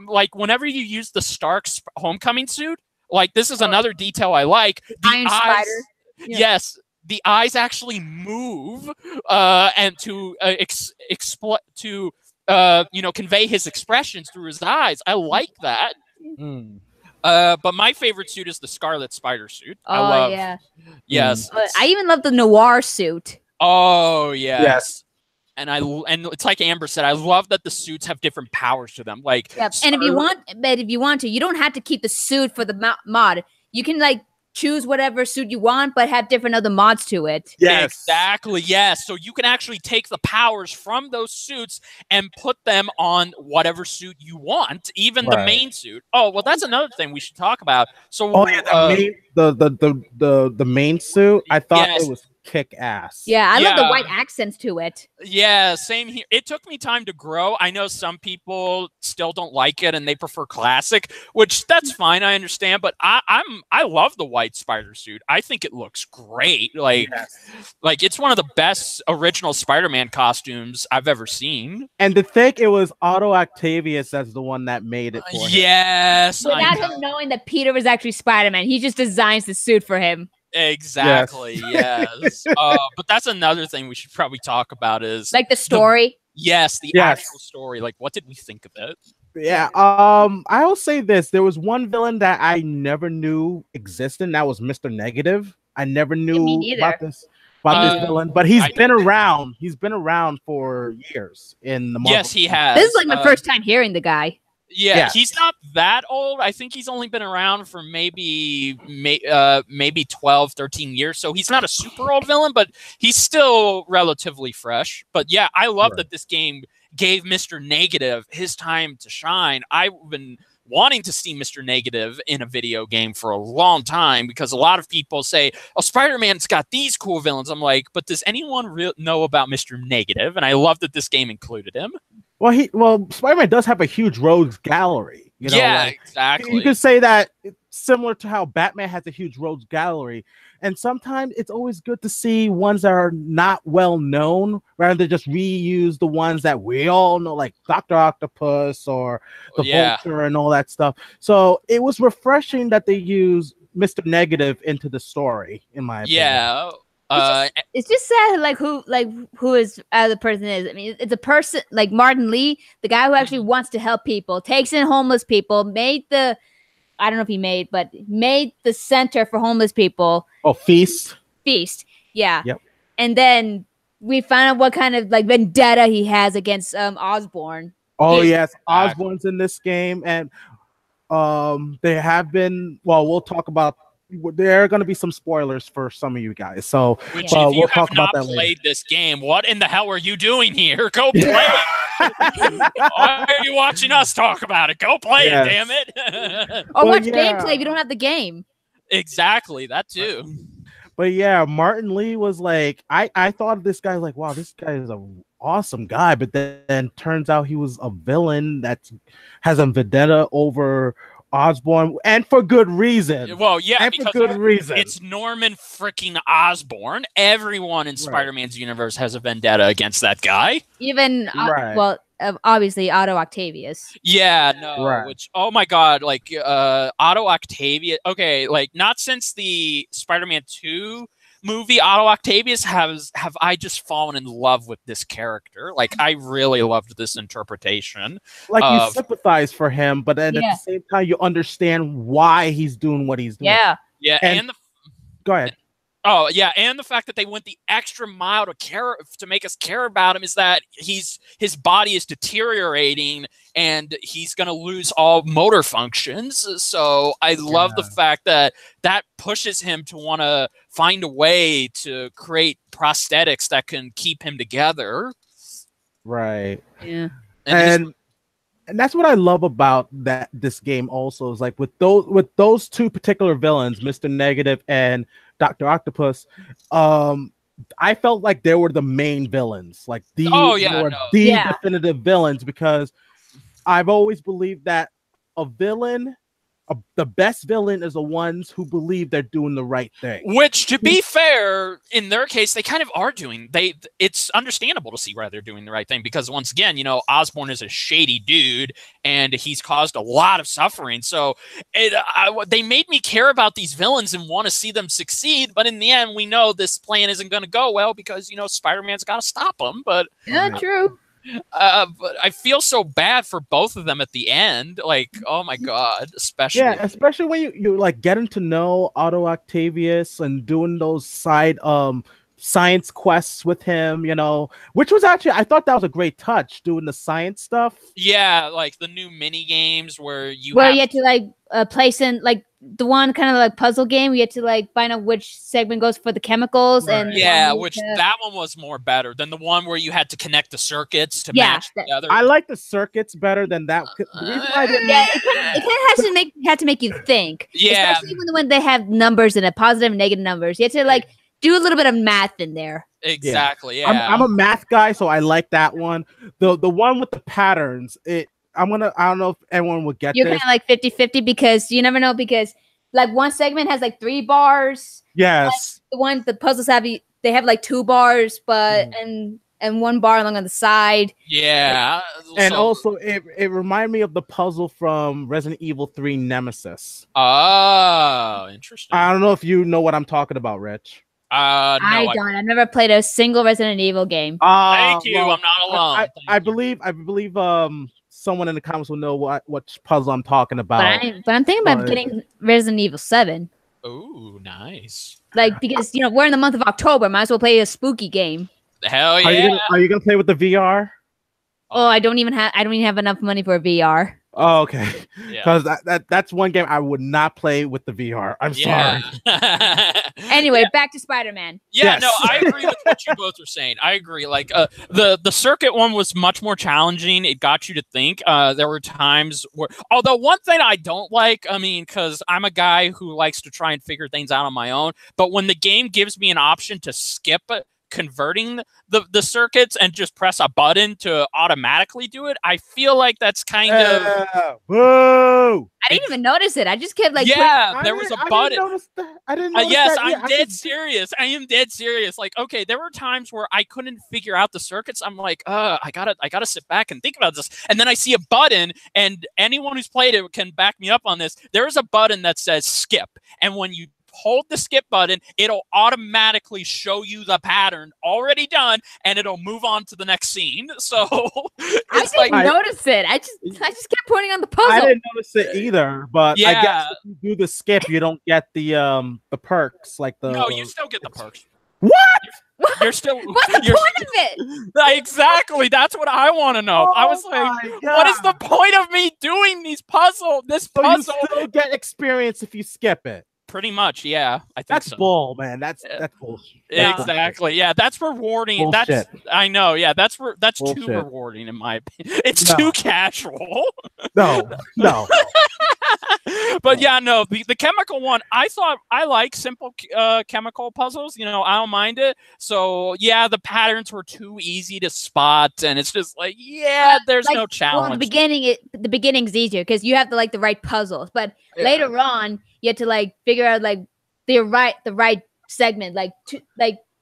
like whenever you use the Stark's homecoming suit. Like this is another detail I like. The Iron Spider. Yes. The eyes actually move, and to convey his expressions through his eyes. I like that. But my favorite suit is the Scarlet Spider suit. Yes. I even love the Noir suit. Oh yes. And it's like Amber said, I love that the suits have different powers to them. Like, and if you want to, you don't have to keep the suit for the mod. You can like choose whatever suit you want, but have different other mods to it. Yes. Exactly, yes. So you can actually take the powers from those suits and put them on whatever suit you want, even the main suit. Oh, well, that's another thing we should talk about. So, the main suit, I thought it was kick ass. Yeah, I love the white accents to it. Yeah, same here. It took me time to grow. I know some people still don't like it and they prefer classic, which that's fine. I understand, but I love the white spider suit. I think it looks great. Like it's one of the best original Spider-Man costumes I've ever seen. And to think it was Otto Octavius that's the one that made it for him. Yes. Without him knowing that Peter was actually Spider-Man, he just designs the suit for him. Exactly. Yes. But that's another thing we should probably talk about is like the story. The actual story. Like, what did we think of it? Yeah. I'll say this: there was one villain that I never knew existed. And that was Mr. Negative. I never knew about this villain, but he's been around. He's been around for years in the Marvel. Yes, he has. This is like my first time hearing the guy. Yeah, he's not that old. I think he's only been around for maybe 12, 13 years. So he's not a super old villain, but he's still relatively fresh. But yeah, I love that this game gave Mr. Negative his time to shine. I've been wanting to see Mr. Negative in a video game for a long time because a lot of people say, oh, Spider-Man's got these cool villains. I'm like, but does anyone know about Mr. Negative? And I love that this game included him. Well, Spider-Man does have a huge rogues gallery. You know, yeah, exactly. You could say that it's similar to how Batman has a huge rogues gallery. And sometimes it's always good to see ones that are not well known rather than just reuse the ones that we all know, like Dr. Octopus or the Vulture and all that stuff. So it was refreshing that they used Mr. Negative into the story, in my opinion. Yeah. It's just sad, who is the person is. I mean, it's a person like Martin Lee, the guy who actually wants to help people, takes in homeless people, made the center for homeless people. Oh, Feast, yeah. Yep. And then we find out what kind of like vendetta he has against Osborn. Oh yes, Osborn's in this game, and they have been. Well, we'll talk about. There are going to be some spoilers for some of you guys, so if we'll talk about that later. Played this game, what in the hell are you doing here? Go play it. Why are you watching us talk about it? Go play it, damn it! Or watch gameplay if you don't have the game. Exactly, that too. But yeah, Martin Lee was like, I thought this guy like, wow, this guy is an awesome guy, but then turns out he was a villain that has a vendetta over Osborn, and for good reason. Well, yeah, and for good reason. It's Norman freaking Osborn. Everyone in Spider-Man's universe has a vendetta against that guy. Even obviously Otto Octavius. Yeah, no. Which, oh my god, like Otto Octavius. Okay, like not since the Spider-Man 2 movie Otto Octavius have I just fallen in love with this character. Like I really loved this interpretation. Like you sympathize for him, but then at the same time you understand why he's doing what he's doing. Yeah, and go ahead. Oh yeah, and the fact that they went the extra mile to make us care about him is that his body is deteriorating and he's going to lose all motor functions. So I love the fact that pushes him to want to find a way to create prosthetics that can keep him together. Right. Yeah. And that's what I love about this game also is like with those two particular villains, Mr. Negative and Dr. Octopus, I felt like they were the main villains, like the definitive villains, because I've always believed that a villain, the best villain is the ones who believe they're doing the right thing. Which, to be fair, in their case, they kind of are doing. It's understandable to see why they're doing the right thing because, once again, Osborn is a shady dude and he's caused a lot of suffering. So they made me care about these villains and want to see them succeed. But in the end, we know this plan isn't going to go well because Spider-Man's got to stop them. But true. But I feel so bad for both of them at the end. Like, oh my god, especially when you like getting to know Otto Octavius and doing those side science quests with him, which was actually, I thought that was a great touch, doing the science stuff. Yeah, like the new mini games where you had to like place in like the one kind of like puzzle game. You had to like find out which segment goes for the chemicals, Right. and that one was more better than the one where you had to connect the circuits to match together. I like the circuits better than that. The reason why I didn't it kind of had to make you think. Yeah. Especially when they have numbers in it, positive and negative numbers. You have to like do a little bit of math in there. Exactly. Yeah. I'm a math guy, so I like that one. The one with the patterns. I don't know if everyone would get You're this. kind of like 50-50 because you never know, because like one segment has like 3 bars. Yes. Like, the puzzles they have like 2 bars, but and 1 bar along on the side. Yeah. And also it reminded me of the puzzle from Resident Evil 3 Nemesis. Oh, interesting. I don't know if you know what I'm talking about, Rich. No, I don't. I've never played a single Resident Evil game. Thank you. Well, I'm not alone. I believe someone in the comments will know what puzzle I'm talking about. But I'm thinking about getting Resident Evil 7. Ooh, nice. Like, because we're in the month of October, might as well play a spooky game. Hell yeah. Are you gonna play with the VR? Oh, I don't even have enough money for a VR. Oh, okay. Because that's one game I would not play with the VR. I'm sorry. Anyway, back to Spider-Man. Yeah, Yes. no, I agree with what you both are saying. I agree. Like the circuit one was much more challenging. It got you to think. There were times where, although one thing I don't like, I mean, because I'm a guy who likes to try and figure things out on my own, but when the game gives me an option to skip converting the circuits and just press a button to automatically do it, I feel like that's kind of whoa. I didn't even notice it. I just kept like there was a button. I didn't notice yes, that. I'm dead serious. I am dead serious. Like, okay, there were times where I couldn't figure out the circuits. I'm like, I gotta sit back and think about this. And then I see a button, and anyone who's played it can back me up on this. There is a button that says skip, and when you hold the skip button, it'll automatically show you the pattern already done, and it'll move on to the next scene. So I didn't notice it. I just kept pointing on the puzzle. I didn't notice it either, but I guess if you do the skip, you don't get the perks like the. No, you still get the perks. What? You're still. What's the point of it? Exactly. That's what I want to know. I was like, what is the point of me doing this puzzle? You still get experience if you skip it. Pretty much, yeah. I think that's bull, man. That's bullshit. Exactly. Yeah, that's rewarding. Bullshit. I know. Yeah, that's bullshit. too rewarding in my opinion. It's too casual. No. But yeah, no. The chemical one, I thought I like simple chemical puzzles. I don't mind it. So yeah, the patterns were too easy to spot, and it's just like, there's no challenge. Well, the beginning's easier because you have to like the right puzzles, but later on you have to like figure out like the right segment. Like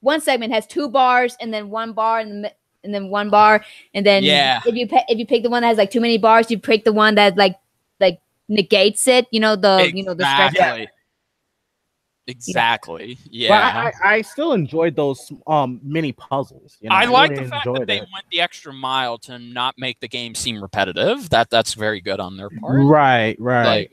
one segment has 2 bars and then 1 bar and then 1 bar, and then if you pick the one that has like too many bars, you pick the one that like negates it. The Exactly. Yeah. Well, I still enjoyed those mini puzzles. I like the fact that they went the extra mile to not make the game seem repetitive. That's very good on their part. Right. Like,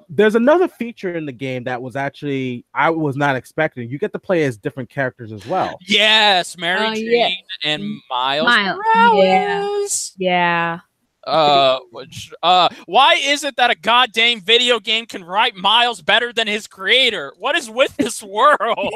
there's another feature in the game that was actually I was not expecting. You get to play as different characters as well. Yes, Mary Jane and Miles Morales. Yeah. Why is it that a goddamn video game can write Miles better than his creator? What is with this world?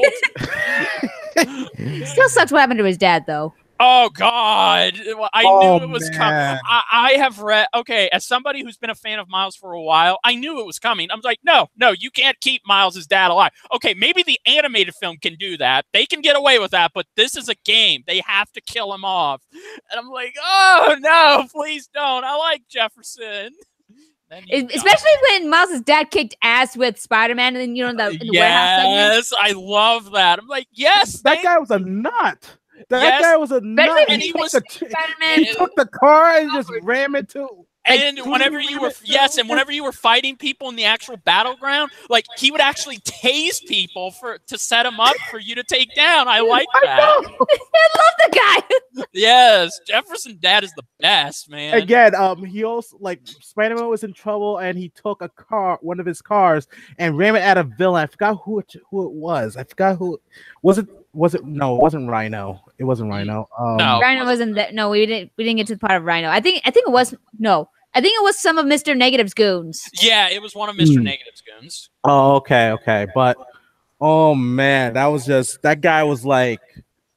Still sucks what happened to his dad, though. Oh God! I knew it was coming. I have read. Okay, as somebody who's been a fan of Miles for a while, I knew it was coming. I was like, no, you can't keep Miles' dad alive. Okay, maybe the animated film can do that. They can get away with that, but this is a game. They have to kill him off. And I'm like, oh no, please don't. I like Jefferson. Especially when Miles' dad kicked ass with Spider-Man, and then in the warehouse segment. Yes, I love that. I'm like, yes, that guy was a nut. That guy was a nut. And he took the car and just rammed it too. And whenever you were fighting people in the actual battleground, like he would actually tase people to set them up for you to take down. I like that. I love the guy. Yes, Jefferson Dad is the best, man. Again, he also Spider-Man was in trouble and he took one of his cars and rammed it at a villain. I forgot who it was. I forgot who was it. No, it wasn't Rhino. It wasn't Rhino. No, Rhino wasn't there. No, we didn't get to the part of Rhino. I think it was no. I think it was some of Mr. Negative's goons. Yeah, it was one of Mr. Negative's goons. Oh, okay. But oh man, that guy was like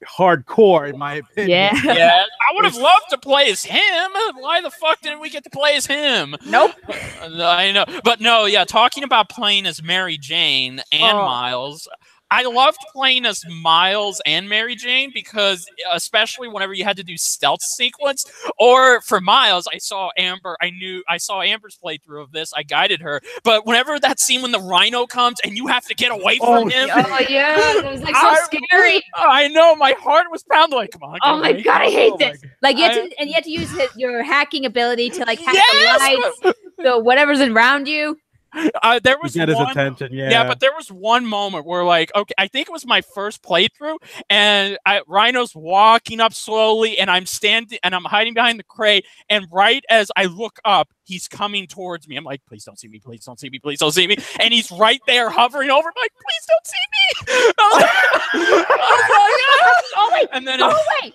hardcore in my opinion. Yeah, I would have loved to play as him. Why the fuck didn't we get to play as him? Nope. I know, but no, yeah. Talking about playing as Mary Jane and Miles, I loved playing as Miles and Mary Jane because, especially whenever you had to do stealth sequence, or for Miles, I saw Amber. I saw Amber's playthrough of this. I guided her, but whenever that scene when the Rhino comes and you have to get away from him, oh yeah, it was like so scary. I know, my heart was pounding. Like, come on. Oh my god, I hate this. Like you have to use your hacking ability to like hack the lights, so whatever's around you. There was get his attention, yeah, but there was one moment where, like, okay, I think it was my first playthrough, and Rhino's walking up slowly, and I'm hiding behind the crate, and right as I look up, he's coming towards me. I'm like, please don't see me, please don't see me, please don't see me, and he's right there hovering over, like, please don't see me. Oh wait, and then go away.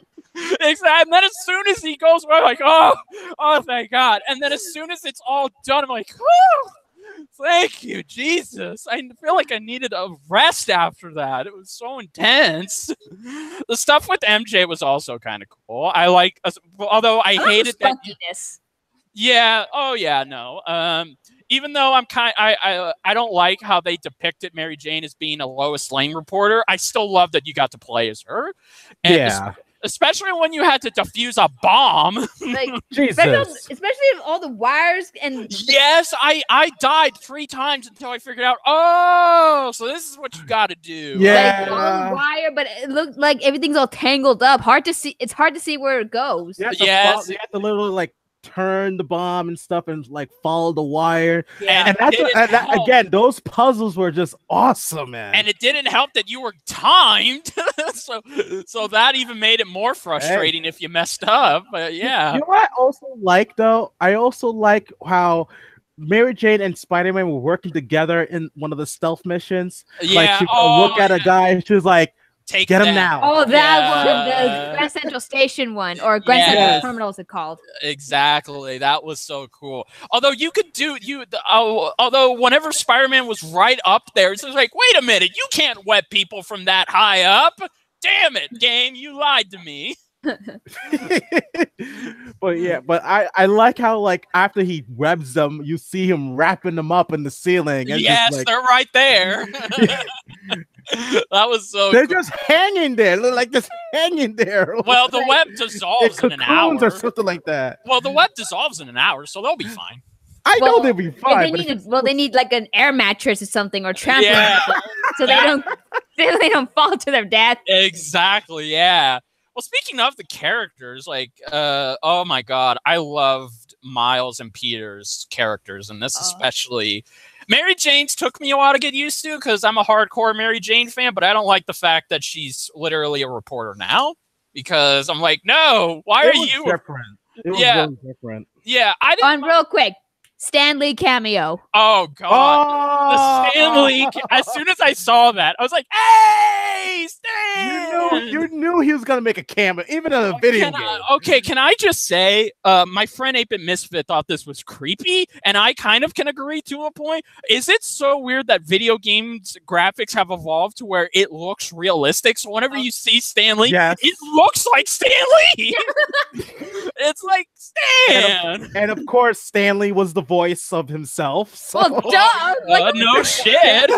Exactly. And then as soon as he goes away, I'm like, oh, thank God. And then as soon as it's all done, I'm like, whew. Thank you, Jesus. I feel like I needed a rest after that. It was so intense. The stuff with MJ was also kind of cool. I like, although I hated that. Yeah. Oh, yeah. No. Even though I don't like how they depicted Mary Jane as being a Lois Lane reporter, I still love that you got to play as her. And yeah. Especially when you had to defuse a bomb. Like, Jesus. especially with all the wires and... Yes, I died 3 times until I figured out, oh, so this is what you got to do. Yeah. Like, all the wire, but it looked like everything's all tangled up. Hard to see. It's hard to see where it goes. You have to literally, like, turn the bomb and stuff and like follow the wire. Yeah. And again, those puzzles were just awesome, man. And it didn't help that you were timed. so that even made it more frustrating if you messed up. But yeah. You know what I also like though? I also like how Mary Jane and Spider-Man were working together in one of the stealth missions. Yeah. Like she would look at a guy and she was like, get him now. Oh, that one, the Grand Central Station one, or Grand Central Terminal, is it called? Exactly, that was so cool. Although you could do although whenever Spider-Man was right up there, it's like, wait a minute, you can't web people from that high up. Damn it, game, you lied to me. but I like how, like, after he webs them, you see him wrapping them up in the ceiling. And yes, like, they're right there. That was so they're just hanging there. They're like just hanging there. Well, the web dissolves in an hour or something like that. Well, the web dissolves in an hour, so they'll be fine. I know they'll be fine. They need like an air mattress or something, or trampoline, so they don't fall to their death. Exactly. Yeah. Well, speaking of the characters, like, oh my God, I loved Miles and Peter's characters, and this especially. Mary Jane's took me a while to get used to because I'm a hardcore Mary Jane fan, but I don't like the fact that she's literally a reporter now because I'm like, no, why are you different? It was really different. Yeah, I didn't. Real quick. Stan Lee cameo. Oh God! The Stan Lee. As soon as I saw that, I was like, "Hey, Stan!" You knew he was gonna make a cameo, even in a video game. Can I just say, my friend 8-Bit Misfit thought this was creepy, and I kind of can agree to a point. Is it so weird that video games graphics have evolved to where it looks realistic? So whenever you see Stan Lee, it looks like Stan Lee. It's like Stan, and of course, Stan Lee was the voice of himself. So. Well, no shit.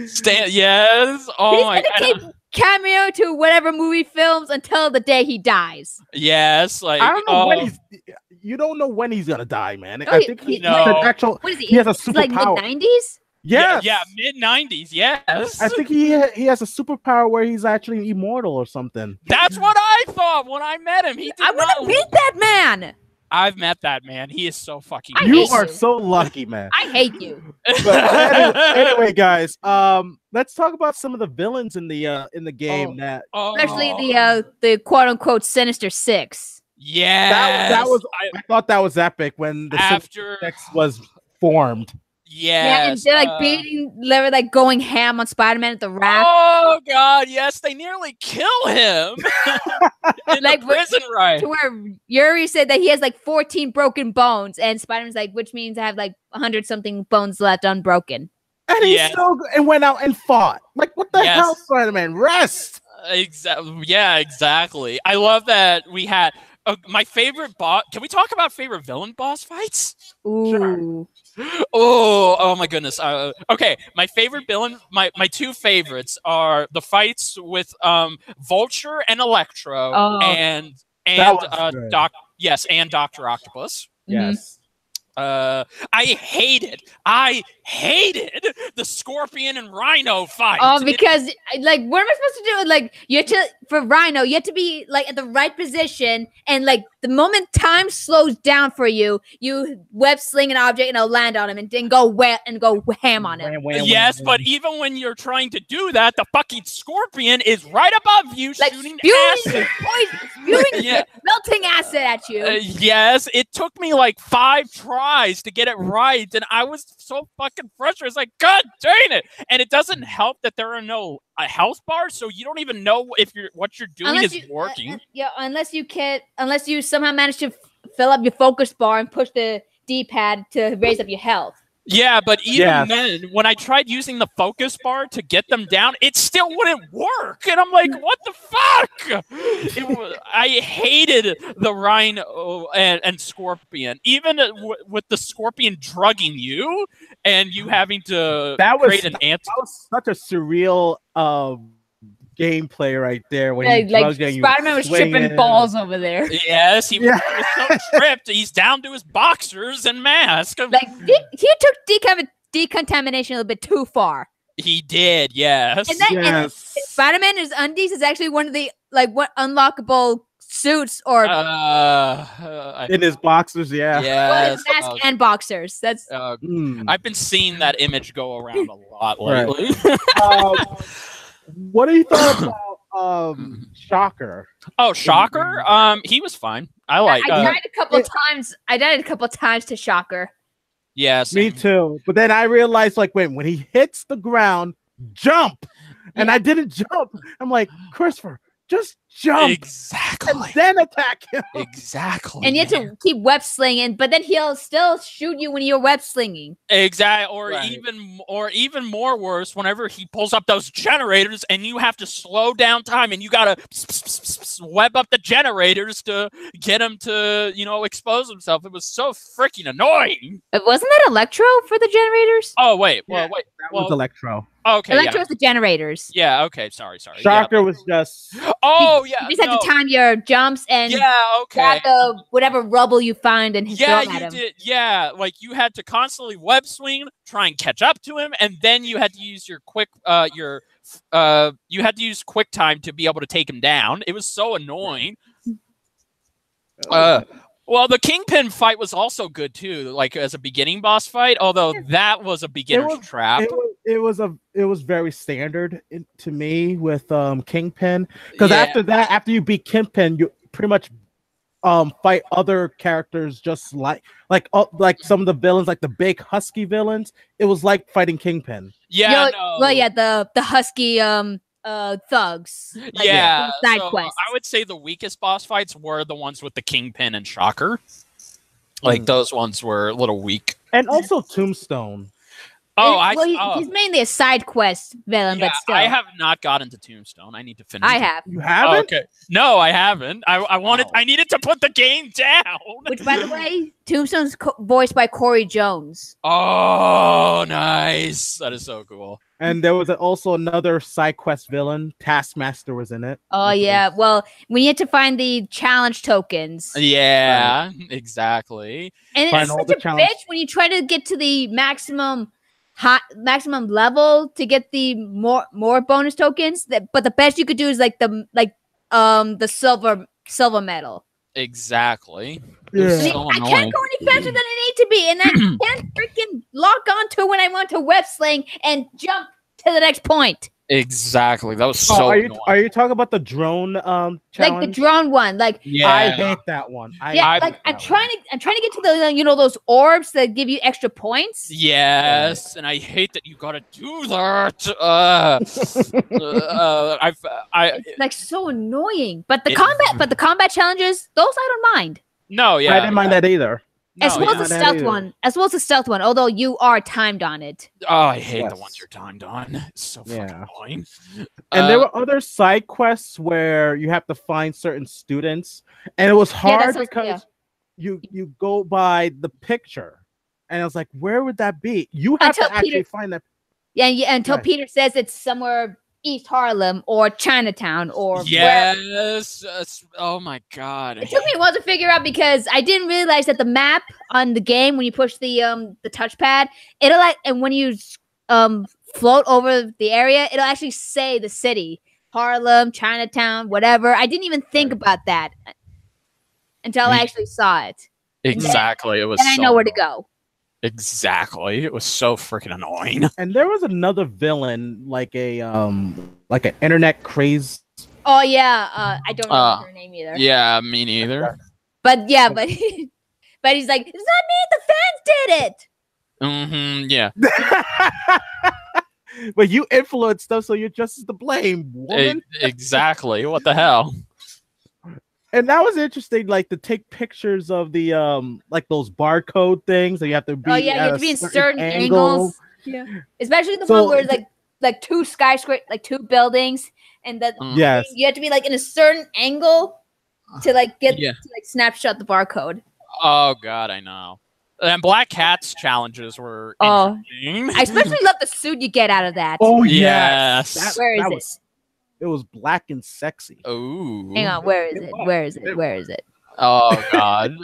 Stan, yes. Oh my God. Cameo to whatever movie films until the day he dies. Yes, like I don't know when you don't know when he's gonna die, man. Oh, I think he has a superpower. Like mid-90s? Yes. Yeah, mid-90s, yes. I think he has a superpower where he's actually immortal or something. That's what I thought when I met him. I want to meet that man. I've met that man. He is so fucking You are so lucky, man. I hate you. But anyway, guys, let's talk about some of the villains in the game especially the quote unquote Sinister Six. Yeah. I thought that was epic when the Sinister Six was formed. Yeah, and Yes. they're like they were like going ham on Spider-Man at the raft. Oh God, yes, they nearly kill him in Like, the prison ride. To where Yuri said that he has like 14 broken bones, and Spider-Man's like, which means I have like 100 something bones left unbroken. And he still and went out and fought. Like, what the hell, Spider-Man? Rest. Exactly. Yeah, exactly. I love that we had my favorite boss. Can we talk about favorite villain boss fights? Ooh. Oh my goodness. Okay, my favorite villain, my two favorites are the fights with Vulture and Electro and Dr. Octopus. Yes. I hated the Scorpion and Rhino fight. Oh, because like, what am I supposed to do? Like, you have to for Rhino, you have to be like at the right position, and like the moment time slows down for you, you web sling an object and it'll land on him, and then go ham on him. Yes, but even when you're trying to do that, the fucking Scorpion is right above you, like, shooting acid, spewing melting acid at you. Yes, it took me like 5 tries to get it right, and I was so fucking frustrated. It's like, God dang it! And it doesn't help that there are no health bars, so you don't even know if what you're doing is working. Unless you somehow manage to fill up your focus bar and push the D-pad to raise up your health. Yeah, but even then, when I tried using the focus bar to get them down, it still wouldn't work. And I'm like, what the fuck? I hated the Rhino and Scorpion. Even with the Scorpion drugging you and you having to create an answer. That was such a surreal gameplay right there. When Spider-Man was tripping balls over there. Yes, he was so tripped. He's down to his boxers and mask. Like, he took decontamination a little bit too far. He did, yes. And Spider-Man's undies is actually one of the unlockable suits or in his boxers, yes, mask and boxers. That's I've been seeing that image go around a lot lately. What do you thought about Shocker? Oh, Shocker? He was fine. I died a couple times. I died a couple times to Shocker. Yes, me too. But then I realized, like, when he hits the ground, jump, and I didn't jump. I'm like, Christopher, just jump, exactly, and then attack him, exactly. And you have to keep web slinging, but then he'll still shoot you when you're web slinging. Exactly, or even more worse, whenever he pulls up those generators, and you have to slow down time, and you gotta web up the generators to get him to expose himself. It was so freaking annoying. Wasn't that Electro for the generators? Oh wait, that was Electro. Okay, Electro was the generators. Yeah. Okay. Sorry. Shocker was just. Oh you just had to time your jumps and grab the whatever rubble you find and throw at him. Did. Yeah, like you had to constantly web swing, try and catch up to him, and then you had to use your quick you had to use quick time to be able to take him down. It was so annoying. Well, the Kingpin fight was also good too, like as a beginning boss fight. Although that was a beginner's trap. It was very standard to me with Kingpin, because after you beat Kingpin, you pretty much fight other characters just like some of the villains, like the big husky villains. It was like fighting Kingpin. Yeah, the husky thugs. Side quests. I would say the weakest boss fights were the ones with the Kingpin and Shocker. Like those ones were a little weak. And also Tombstone. He's mainly a side quest villain, but still. I have not gotten to Tombstone. I need to finish. I have. You haven't? Okay. No, I haven't. I needed to put the game down. Which, by the way, Tombstone's voiced by Corey Jones. Oh, nice. That is so cool. And there was also another side quest villain. Taskmaster was in it. Oh, yeah. Well, we had to find the challenge tokens. Yeah, exactly. And it's such a bitch when you try to get to the maximum level to get the more bonus tokens. But the best you could do is the silver medal. Exactly. Yeah. I can't go any faster than I need to be, and I can't freaking lock onto when I want to web sling and jump to the next point. Exactly. That was so are annoying. you talking about the drone challenge? Like the drone one. Like Yeah. I hate that one. I'm trying to get to the those orbs that give you extra points. Yes, and I hate that you gotta do that. It's like so annoying. But the combat challenges, those I don't mind. No, yeah. I didn't mind that either. No, as well as the stealth one. As well as the stealth one, although you are timed on it. Oh, I hate the ones you're timed on. It's so fucking annoying. And there were other side quests where you have to find certain students, and it was hard because you go by the picture, and I was like, where would that be? You have to actually find that. Yeah, until Peter says it's somewhere East Harlem or Chinatown or yes. Oh my god! It took me a while to figure out because I didn't realize that the map on the game, when you push the touchpad, and when you float over the area, it'll actually say the city, Harlem, Chinatown, whatever. I didn't even think about that until I actually saw it. Exactly, it was. And I know where to go. Exactly, it was so freaking annoying. And there was another villain, like an internet craze. Oh yeah, I don't know her name either. Yeah, me neither. But he's like, it's not me. The fans did it. Mm-hmm. Yeah. But you influenced stuff, so you're just as to blame, woman. Exactly. What the hell? And that was interesting, like to take pictures of the like those barcode things that you have to be. Oh yeah, you have to be in certain angles. Yeah, especially the one where it's like two skyscrapers, like two buildings, and that you have to be like in a certain angle to like get to like snapshot the barcode. Oh god, I know. And Black Cat's challenges were interesting. I especially love the suit you get out of that. Oh yes, where is it? It was black and sexy. Oh, hang on, where is it? Where is it? Where is it? Oh god,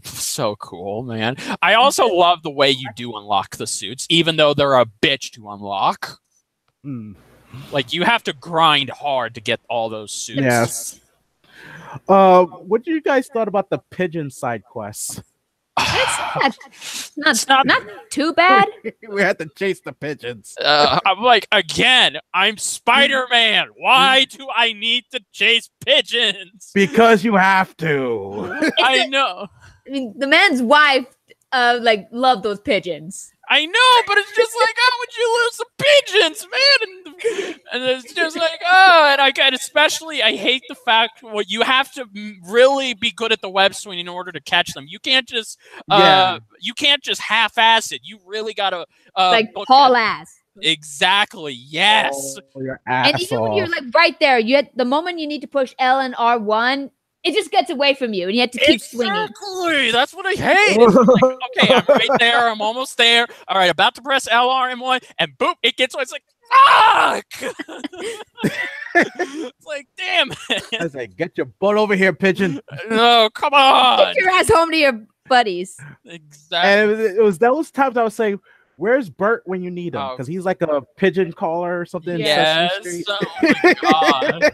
so cool, man. I also love the way you do unlock the suits, even though they're a bitch to unlock. Like you have to grind hard to get all those suits. Yes. What do you guys thought about the pigeon side quests? It's not too bad. We had to chase the pigeons. I'm like, again, I'm Spider-Man. Why do I need to chase pigeons? Because you have to. I know. I mean, the man's wife, loved those pigeons. I know, but it's just like, how would you lose the pigeons, man? And it's just like, and especially, I hate the fact you have to really be good at the web swing in order to catch them. You can't just, half-ass it. You really gotta, haul ass. Exactly. Yes. Oh, you're and even when you're like right there, the moment you need to push L and R1. It just gets away from you, and you have to keep swinging. Exactly. That's what I hate. It's like, okay, I'm right there. I'm almost there. All right, about to press LRM1, and boop, it gets away. It's like, fuck! It's like, damn it. I was like, get your butt over here, pigeon. No, come on. Get your ass home to your buddies. Exactly. And it was those times I was saying, where's Bert when you need him? Because he's like a pigeon caller or something. Yes. Oh my god.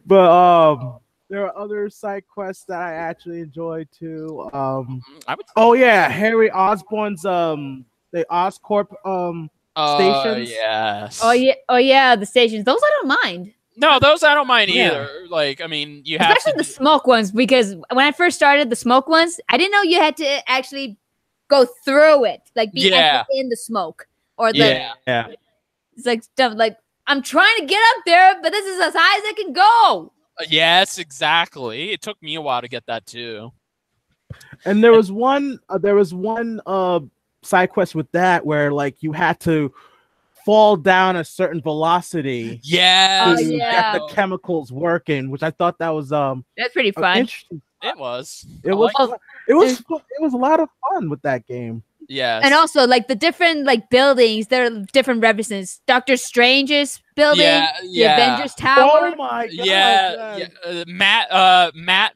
But there are other side quests that I actually enjoyed too. Harry Osborn's the Oscorp stations. Yes. Oh yeah, the stations. Those I don't mind. No, those I don't mind either. Like, I mean, you have especially the smoke ones, because when I first started the smoke ones, I didn't know you had to actually go through it, like be in the smoke or the It's like stuff like I'm trying to get up there, but this is as high as I can go. Yes, exactly. It took me a while to get that too. And there was one side quest with that where like you had to fall down a certain velocity. Yes. To get the chemicals working, which I thought that was that's pretty fun. Interesting. It was. It was a lot of fun with that game. Yes. And also like the different like buildings, there are different references. Doctor Strange's building, the Avengers Tower. Oh my god. Matt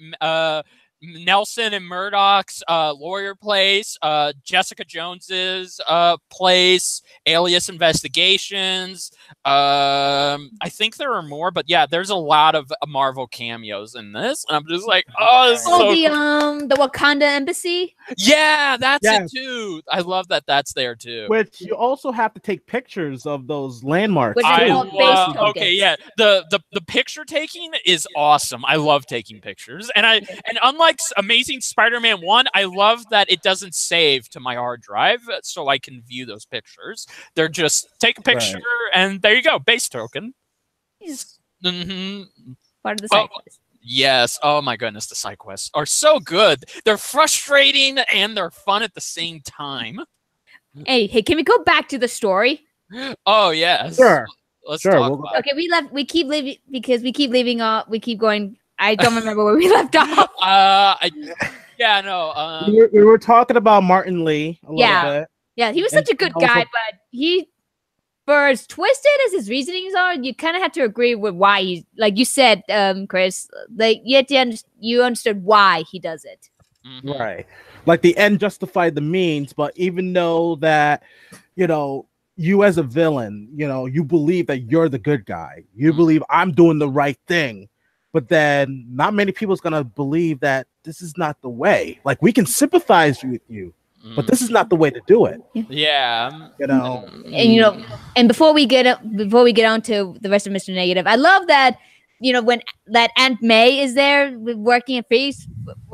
Nelson and Murdoch's lawyer place, Jessica Jones's place, Alias Investigations, I think there are more, but yeah, there's a lot of Marvel cameos in this, and I'm just like, oh, this is so the Wakanda embassy. yeah, that's Yes. it too. I love that that's there too. Which you also have to take pictures of those landmarks. Which I is called base tokens. okay, yeah. The picture taking is awesome. I love taking pictures, and unlike Amazing Spider-Man 1, I love that it doesn't save to my hard drive, so I can view those pictures. They're just take a picture, and there you go, base token. Part of the side quest. Yes. Oh my goodness, the side quests are so good. They're frustrating and they're fun at the same time. Hey, can we go back to the story? Oh yes. Sure. Let's Sure, talk we'll about it. Okay, we keep leaving because we keep leaving off. We keep going. I don't remember where we left off. We were talking about Martin Lee a little bit. Yeah, he was such a good guy, but he, for as twisted as his reasonings are, you kind of have to agree with why he's, like you said, Chris, like you understood why he does it. Mm-hmm. Right. Like the end justified the means, but even though that, you as a villain, you believe that you're the good guy. You believe I'm doing the right thing. But then not many people's going to believe that this is not the way. Like, we can sympathize with you, but this is not the way to do it. Yeah. And before we get on to the rest of Mr. Negative, I love that, when that Aunt May is there working at Feast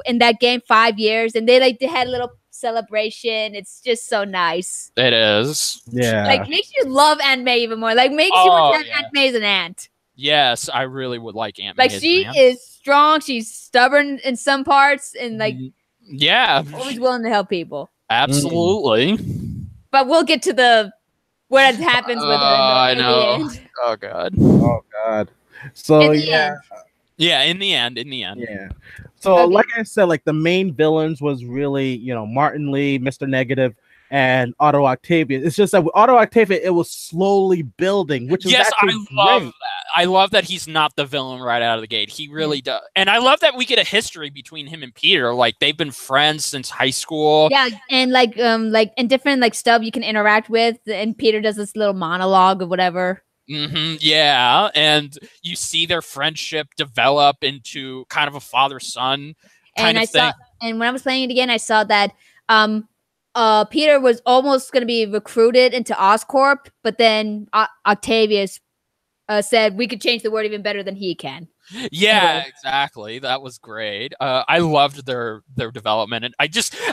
in that game 5 years, and they had a little celebration. It's just so nice. It is. Yeah. Like, makes you love Aunt May even more. Like, makes you want Aunt May as an aunt. Yes, I really would like Aunt May. Like, she is strong. She's stubborn in some parts, and like, always willing to help people. Absolutely. But we'll get to what happens with her. I know. The end. Oh god. Oh god. So end. Yeah, in the end. Yeah. So like I said, like the main villains was really, Martin Lee, Mr. Negative, and Otto Octavius. It's just that with Otto Octavius, it was slowly building, which is actually great. I love that he's not the villain right out of the gate. He really does. And I love that we get a history between him and Peter. Like, they've been friends since high school. Yeah, and like and different stuff you can interact with, and Peter does this little monologue or whatever. Yeah, and you see their friendship develop into kind of a father-son kind of thing. And when I was playing it again, I saw that Peter was almost going to be recruited into Oscorp, but then Octavius said we could change the word even better than he can. Yeah, exactly. That was great. I loved their development, and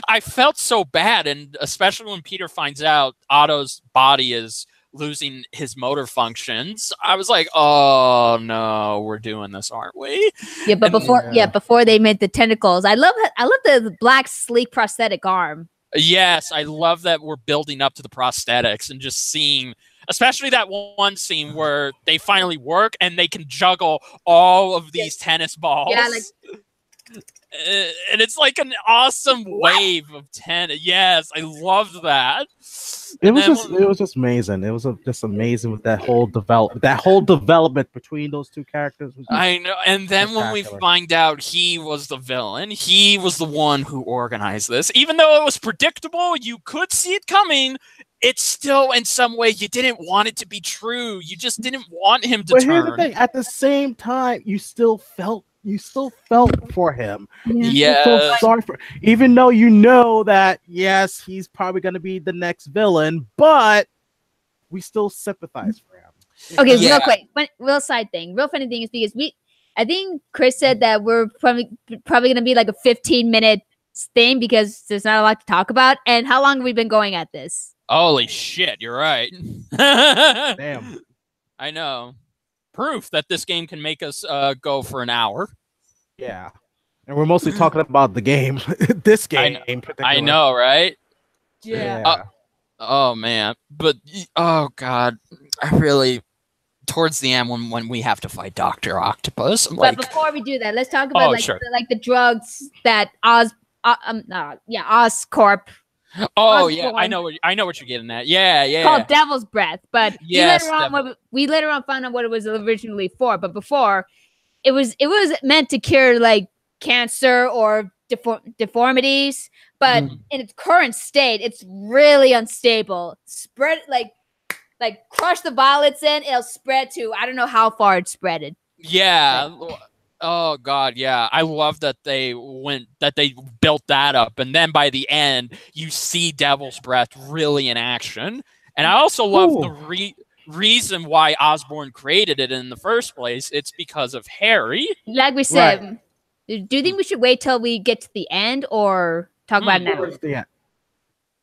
I felt so bad, and especially when Peter finds out Otto's body is losing his motor functions. I was like, oh no, we're doing this, aren't we? Yeah, but before they made the tentacles, I love the black sleek prosthetic arm. Yes, I love that we're building up to the prosthetics and just seeing, especially that one scene where they finally work and they can juggle all of these tennis balls. Yeah, like, and it's like an awesome wave of tennis. Yes, I loved that. It was just amazing. It was just amazing with that whole development between those two characters. I know. And then when we find out he was the villain, he was the one who organized this. Even though it was predictable, you could see it coming. It's still, in some way, you didn't want it to be true. You just didn't want him to turn. Here's the thing. At the same time, you still felt for him. Yeah. So sorry for, even though you know that, yes, he's probably going to be the next villain, but we still sympathize for him. Okay, real quick, real side thing, real funny thing is because I think Chris said that we're probably going to be like a 15-minute thing because there's not a lot to talk about. And how long have we been going at this? Holy shit, you're right. Damn. I know. Proof that this game can make us go for an hour. Yeah. And we're mostly talking about the game. This game. I know, right? Yeah. Oh, man. But, oh, God. I really, towards the end when we have to fight Dr. Octopus. But before we do that, let's talk about the drugs that Oscorp. Oh yeah, I know what you're getting at. Yeah. It's called Devil's Breath, but we later on found out what it was originally for. But before, it was meant to cure like cancer or deformities. But in its current state, it's really unstable. like crush the violets in, it'll spread to I don't know how far it spreaded. Yeah. Oh God, yeah. I love that they built that up, and then by the end, you see Devil's Breath really in action. And I also love the reason why Osborn created it in the first place. It's because of Harry. Like we said, do you think we should wait till we get to the end or talk about it now?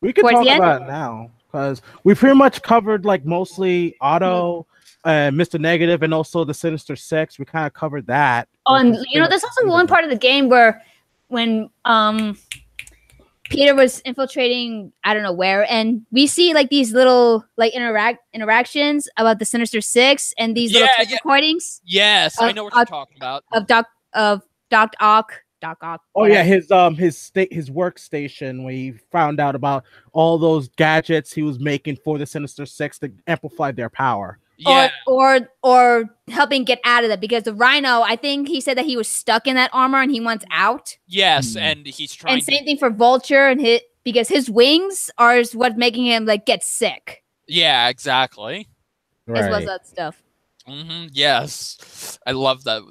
We can talk about it now because we pretty much covered like mostly Otto, Mr. Negative, and also the Sinister Six. We kind of covered that. Oh, and there's also one part of the game where when Peter was infiltrating, I don't know where, and we see like these little like interactions about the Sinister Six and these little tape recordings. Yes, I know what you're talking about. Of Doc Ock. Oh yeah, his workstation where he found out about all those gadgets he was making for the Sinister Six to amplify their power. Yeah. Or helping get out of that, because the Rhino, I think he said that he was stuck in that armor and he wants out. Yes, and he's trying. And same thing for Vulture because his wings are what's making him like get sick. Yeah, exactly. As well as that stuff. Yes, I love that.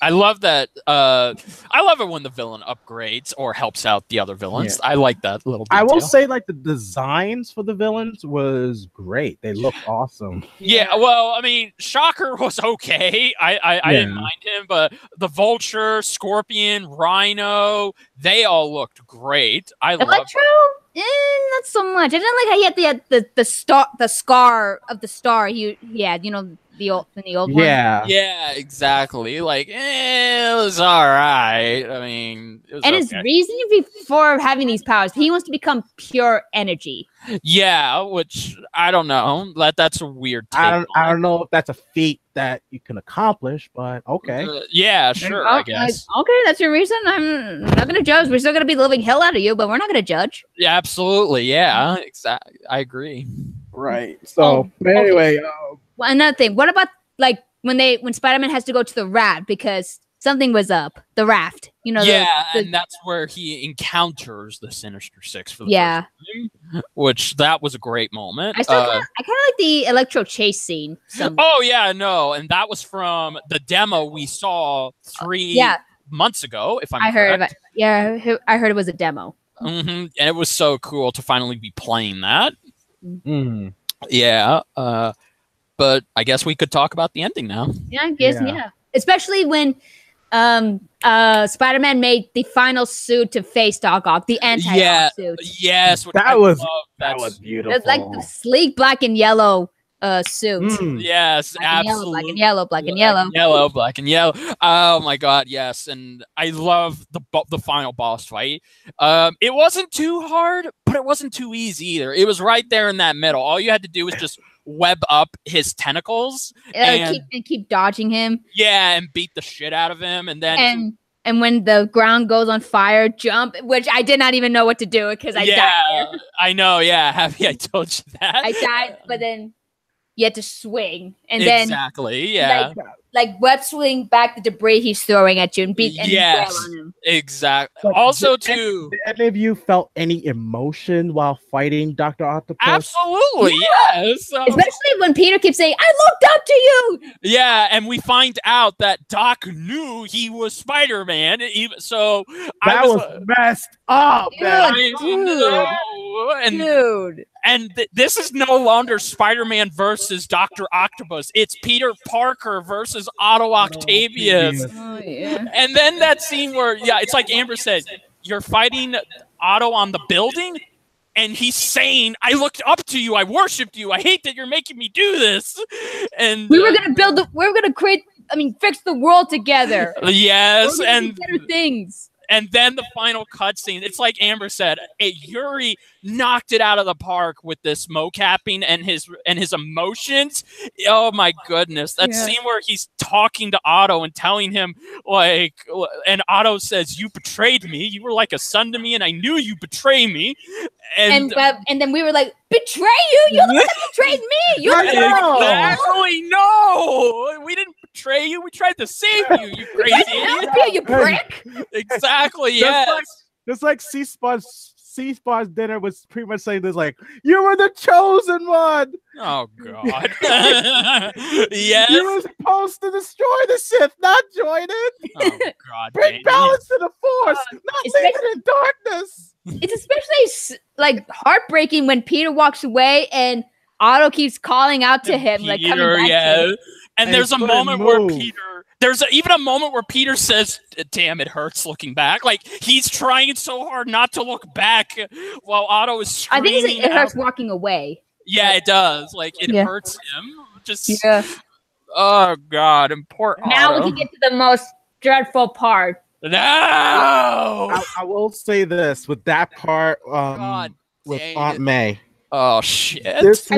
I love that. I love it when the villain upgrades or helps out the other villains. Yeah. I like that little detail. I will say, like, the designs for the villains was great. They look awesome. Yeah, well, I mean, Shocker was okay. I didn't mind him, but the Vulture, Scorpion, Rhino, they all looked great. Electro? Not so much. I didn't like how he had the scar of the star. He had, the old one. Yeah, exactly. Like, it was all right. I mean, it was his reasoning for having these powers, he wants to become pure energy. Yeah, which I don't know. That's a weird take. I don't know if that's a feat that you can accomplish, but okay. Yeah, sure. I guess. Okay, that's your reason. I'm not gonna judge. We're still gonna be the living hell out of you, but we're not gonna judge. Yeah, absolutely. Yeah, exactly. I agree. Right. So, but anyway. Well, another thing. What about like when Spider-Man has to go to the raft because something was up? The raft. And that's where he encounters the Sinister Six for the first time, which that was a great moment. I kind of like the Electro chase scene. Oh yeah, no, and that was from the demo we saw 3 months ago. If I heard about, I heard it was a demo. And it was so cool to finally be playing that. Mm. Yeah. But I guess we could talk about the ending now. Yeah, I guess, especially when Spider-Man made the final suit to face Doc Ock, the anti-Ock suit. Yes, that was beautiful. It's like the sleek black and yellow suit. Yes, absolutely. Black and yellow. Oh my God, yes. And I love the final boss fight. It wasn't too hard, but it wasn't too easy either. It was right there in that middle. All you had to do was just web up his tentacles and keep dodging him. Yeah, and beat the shit out of him, and then and when the ground goes on fire, jump, which I did not even know what to do because I died. I know. Yeah, happy I told you that. I died, but then you had to swing, and exactly, like web swing back the debris he's throwing at you and beat and wail on him. Exactly. But also, did any of you felt any emotion while fighting Dr. Octopus? Absolutely, yes. Especially when Peter keeps saying, "I looked up to you." Yeah, and we find out that Doc knew he was Spider-Man. So that was messed up, dude. And this is no longer Spider-Man versus Dr. Octopus. It's Peter Parker versus Otto Octavius. Oh, yeah. And then that scene where, it's like Amber said, you're fighting Otto on the building, and he's saying, "I looked up to you. I worshipped you. I hate that you're making me do this." And we were gonna fix the world together. Yes, and better things. And then the final cutscene, it's like Amber said, Yuri knocked it out of the park with this mocapping and his emotions. Oh my goodness. That scene where he's talking to Otto and telling him and Otto says, "You betrayed me. You were like a son to me, and I knew you betrayed me." And then we were like, "Betray you? You betrayed me. You exactly. No, we didn't betray you. We tried to save you. You crazy idiot. You prick." Exactly. Yes. Just like C-Spar's dinner was pretty much saying this, like, you were the chosen one. Oh God. Yes. You were supposed to destroy the Sith, not join it. Oh God. Bring Danny. balance to the Force, not leave it in darkness. It's especially like heartbreaking when Peter walks away and Otto keeps calling out to him, like coming back to him. And there's a moment where even a moment where Peter says, "Damn, it hurts looking back." Like he's trying so hard not to look back while Otto is I screaming. think it hurts walking away. Yeah, it does. Like it hurts him. Just oh God, and poor Otto. Now we can get to the most dreadful part. No. I will say this with that part with Aunt May. Oh shit! This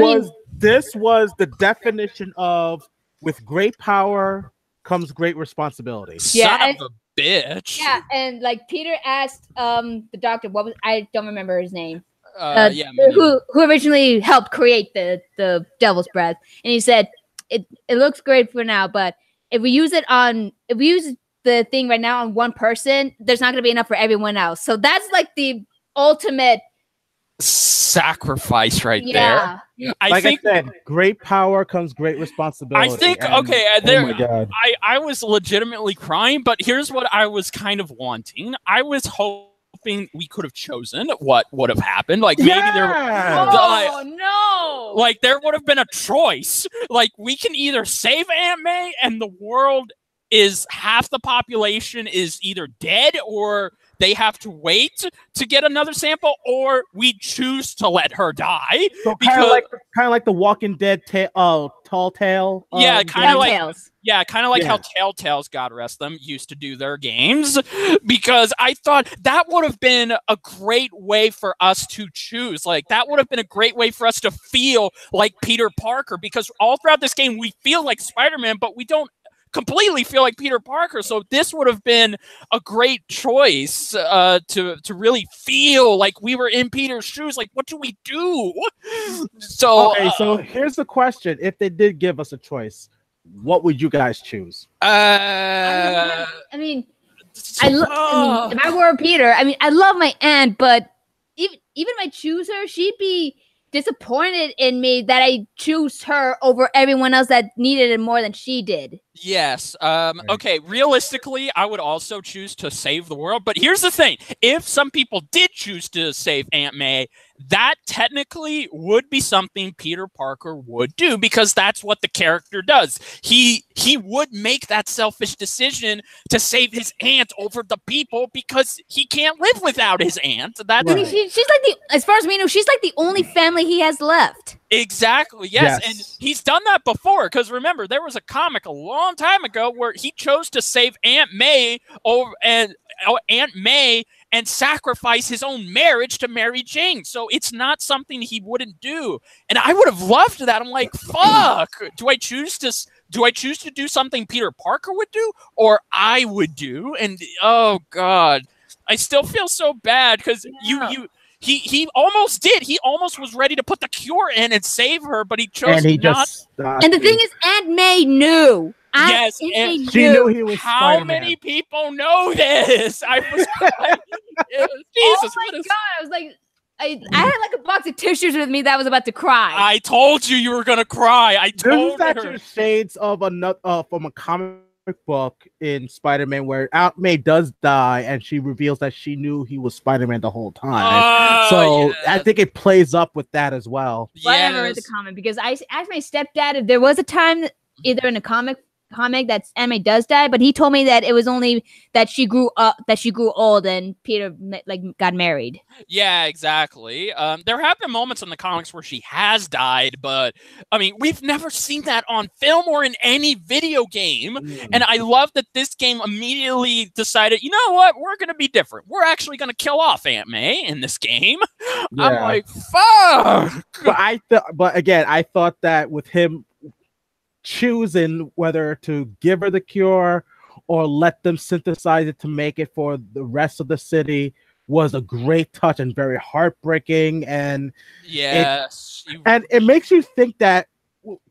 was the definition of with great power comes great responsibility. Son of a bitch. Yeah, and like Peter asked the doctor, I don't remember his name. Who originally helped create the Devil's Breath, and he said it looks great for now, but if we use the thing right now on one person, there's not going to be enough for everyone else. So that's like the ultimate sacrifice right there. I said, great power comes great responsibility. I think oh my God. I was legitimately crying, but here's what I was kind of wanting. I was hoping we could have chosen what would have happened. Like maybe there like there would have been a choice. Like we can either save Aunt May and the world is half the population is either dead or they have to wait to get another sample, or we choose to let her die. So kind of like the Walking Dead Tall Tale. Yeah, kind of like how Telltale's, God rest them, used to do their games. Because I thought that would have been a great way for us to choose. Like that would have been a great way for us to feel like Peter Parker. Because all throughout this game we feel like Spider-Man, but we don't completely feel like Peter Parker. So this would have been a great choice to really feel like we were in Peter's shoes. Like, what do we do? So here's the question: if they did give us a choice, what would you guys choose? I mean, if I were Peter, I mean, I love my aunt, but even if I choose her, she'd be disappointed in me that I choose her over everyone else that needed it more than she did. Yes. Okay. Realistically, I would also choose to save the world. But here's the thing. If some people did choose to save Aunt May, that technically would be something Peter Parker would do because that's what the character does. He would make that selfish decision to save his aunt over the people because he can't live without his aunt. That's I mean, she's like as far as we know, she's like the only family he has left. Exactly. Yes. And he's done that before. Because remember, there was a comic a long time ago where he chose to save Aunt May and sacrifice his own marriage to marry Jane. So it's not something he wouldn't do. And I would have loved that. I'm like, fuck. Do I choose to do something Peter Parker would do or I would do? And oh God, I still feel so bad because He almost did. He almost was ready to put the cure in and save her, but he chose not. And the thing is, Aunt May knew. Yes, she knew he was How Spider-Man. many people know this? I was Jesus. Oh my God! I was like, I had like a box of tissues with me that was about to cry. I told you were gonna cry. I told her. This is actually shades of from a comic book in Spider-Man where Aunt May does die and she reveals that she knew he was Spider-Man the whole time. I think it plays up with that as well. Well, I never read the comic because I asked my stepdad if there was a time either in a comic that Aunt May does die, but he told me that it was only that she grew old and Peter got married. Yeah, exactly. There have been moments in the comics where she has died, but I mean, we've never seen that on film or in any video game. And I love that this game immediately decided, you know what, we're going to be different. We're actually going to kill off Aunt May in this game. Yeah. I'm like, fuck. But again, I thought that with him choosing whether to give her the cure or let them synthesize it to make it for the rest of the city was a great touch and very heartbreaking. And it makes you think that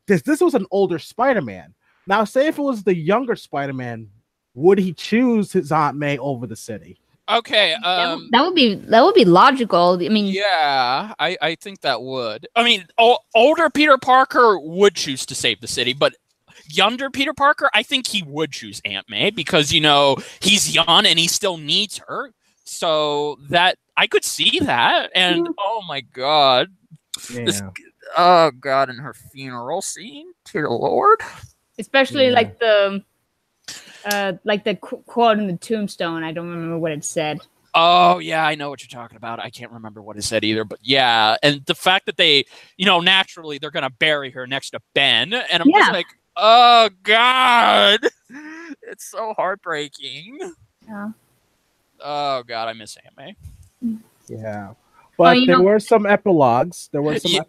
this was an older Spider-Man. Now, say if it was the younger Spider-Man, would he choose his Aunt May over the city? Okay. That would be logical. I mean, yeah, I think that would. I mean, older Peter Parker would choose to save the city, but younger Peter Parker, I think he would choose Aunt May because he's young and he still needs her. So that I could see that, and oh my god, oh god, in her funeral scene, dear Lord, especially like the quote in the tombstone. I don't remember what it said. Oh yeah, I know what you're talking about. I can't remember what it said either, but yeah, and the fact that they, naturally they're gonna bury her next to Ben, and I'm just like, oh god, it's so heartbreaking. Yeah. Oh god, I miss Aunt May. Yeah, but there were some epilogues. But there's one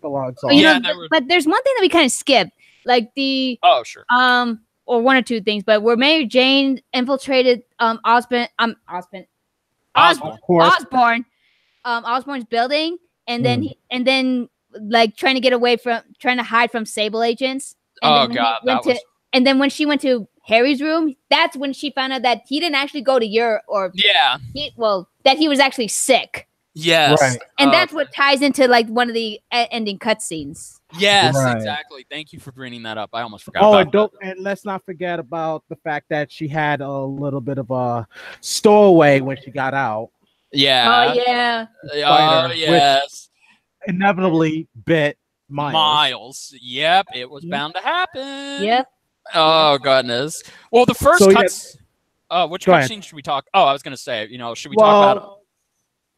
thing that we kind of skipped, like the sure, or one or two things, but where Mary Jane infiltrated Osborn's building, and then like trying to hide from Sable agents. And and then when she went to Harry's room, that's when she found out that he didn't actually go to Europe, that he was actually sick. Yes. Right. And that's what ties into like one of the ending cutscenes. Yes, exactly. Thank you for bringing that up. I almost forgot about that. And let's not forget about the fact that she had a little bit of a stowaway when she got out. Yeah. Oh, yeah. Oh, yes. Inevitably bit Miles. Yep, it was bound to happen. Yep. Oh, goodness. Well, the first which cutscene should we talk? Oh, I was going to say, should we talk about it?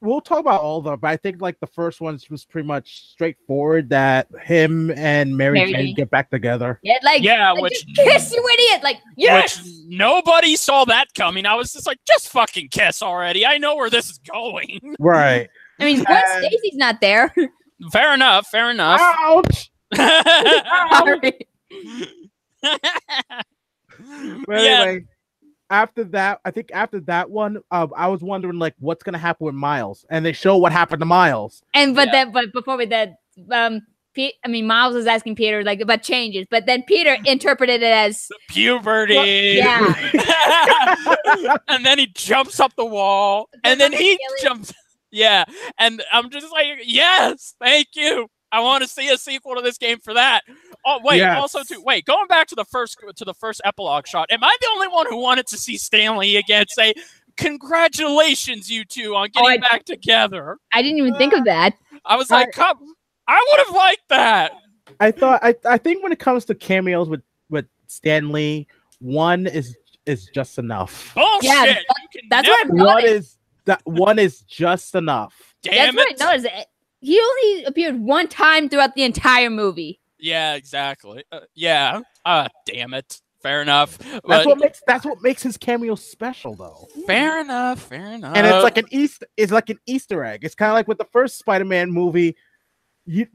We'll talk about all of them, but I think like the first one was pretty much straightforward that him and Mary Jane get back together. Yeah, which kiss, you idiot! Like, yes! Which nobody saw that coming. I was just like, just fucking kiss already. I know where this is going. Right. I mean, Gwen Stacy's not there. Fair enough. Ouch! Sorry. But anyway, after that one, I was wondering like what's gonna happen with Miles, and they show what happened to Miles. But before we did, Miles was asking Peter like about changes, but then Peter interpreted it as puberty. And then he jumps up the wall, and then he jumps. Yeah, and I'm just like, yes, thank you. I want to see a sequel to this game for that. Oh wait, also too. Wait, going back to the first epilogue shot. Am I the only one who wanted to see Stanley again? Say, congratulations, you two, on getting back together. I didn't even think of that. I was like, I would have liked that. I think when it comes to cameos with Stanley, one is just enough. Bullshit. Yeah, that's what I noticed. One is just enough. Damn it. What I noticed. He only appeared one time throughout the entire movie. Yeah, exactly. Damn it. Fair enough. That's what makes his cameo special, though. Fair enough. And it's like an Easter egg. It's kind of like with the first Spider-Man movie.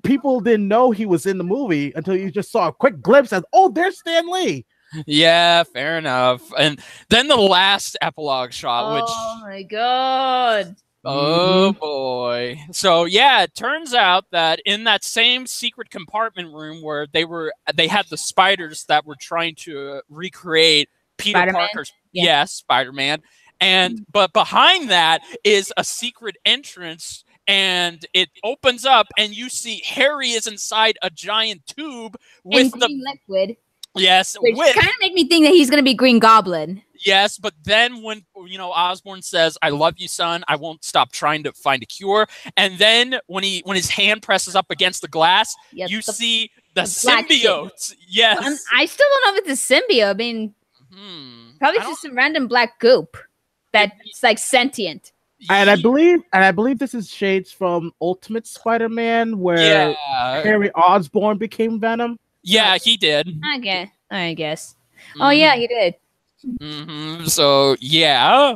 People didn't know he was in the movie until you just saw a quick glimpse of, oh, there's Stan Lee. Yeah, fair enough. And then the last epilogue shot, which my god. Oh boy. So yeah, it turns out that in that same secret compartment room where they had the spiders that were trying to recreate Peter Spider-Man? Parker's Spider-Man. But behind that is a secret entrance, and it opens up and you see Harry is inside a giant tube with green liquid. Yes, which kind of make me think that he's going to be Green Goblin. Yes, but then when Osborn says, "I love you, son. I won't stop trying to find a cure," and then when his hand presses up against the glass, you see the symbiote. Yes, I still don't know if it's a symbiote. I mean, probably just some random black goop that's like sentient. And I believe this is shades from Ultimate Spider-Man, where Harry Osborn became Venom. Yeah, he did. I guess. Oh yeah, he did. So yeah,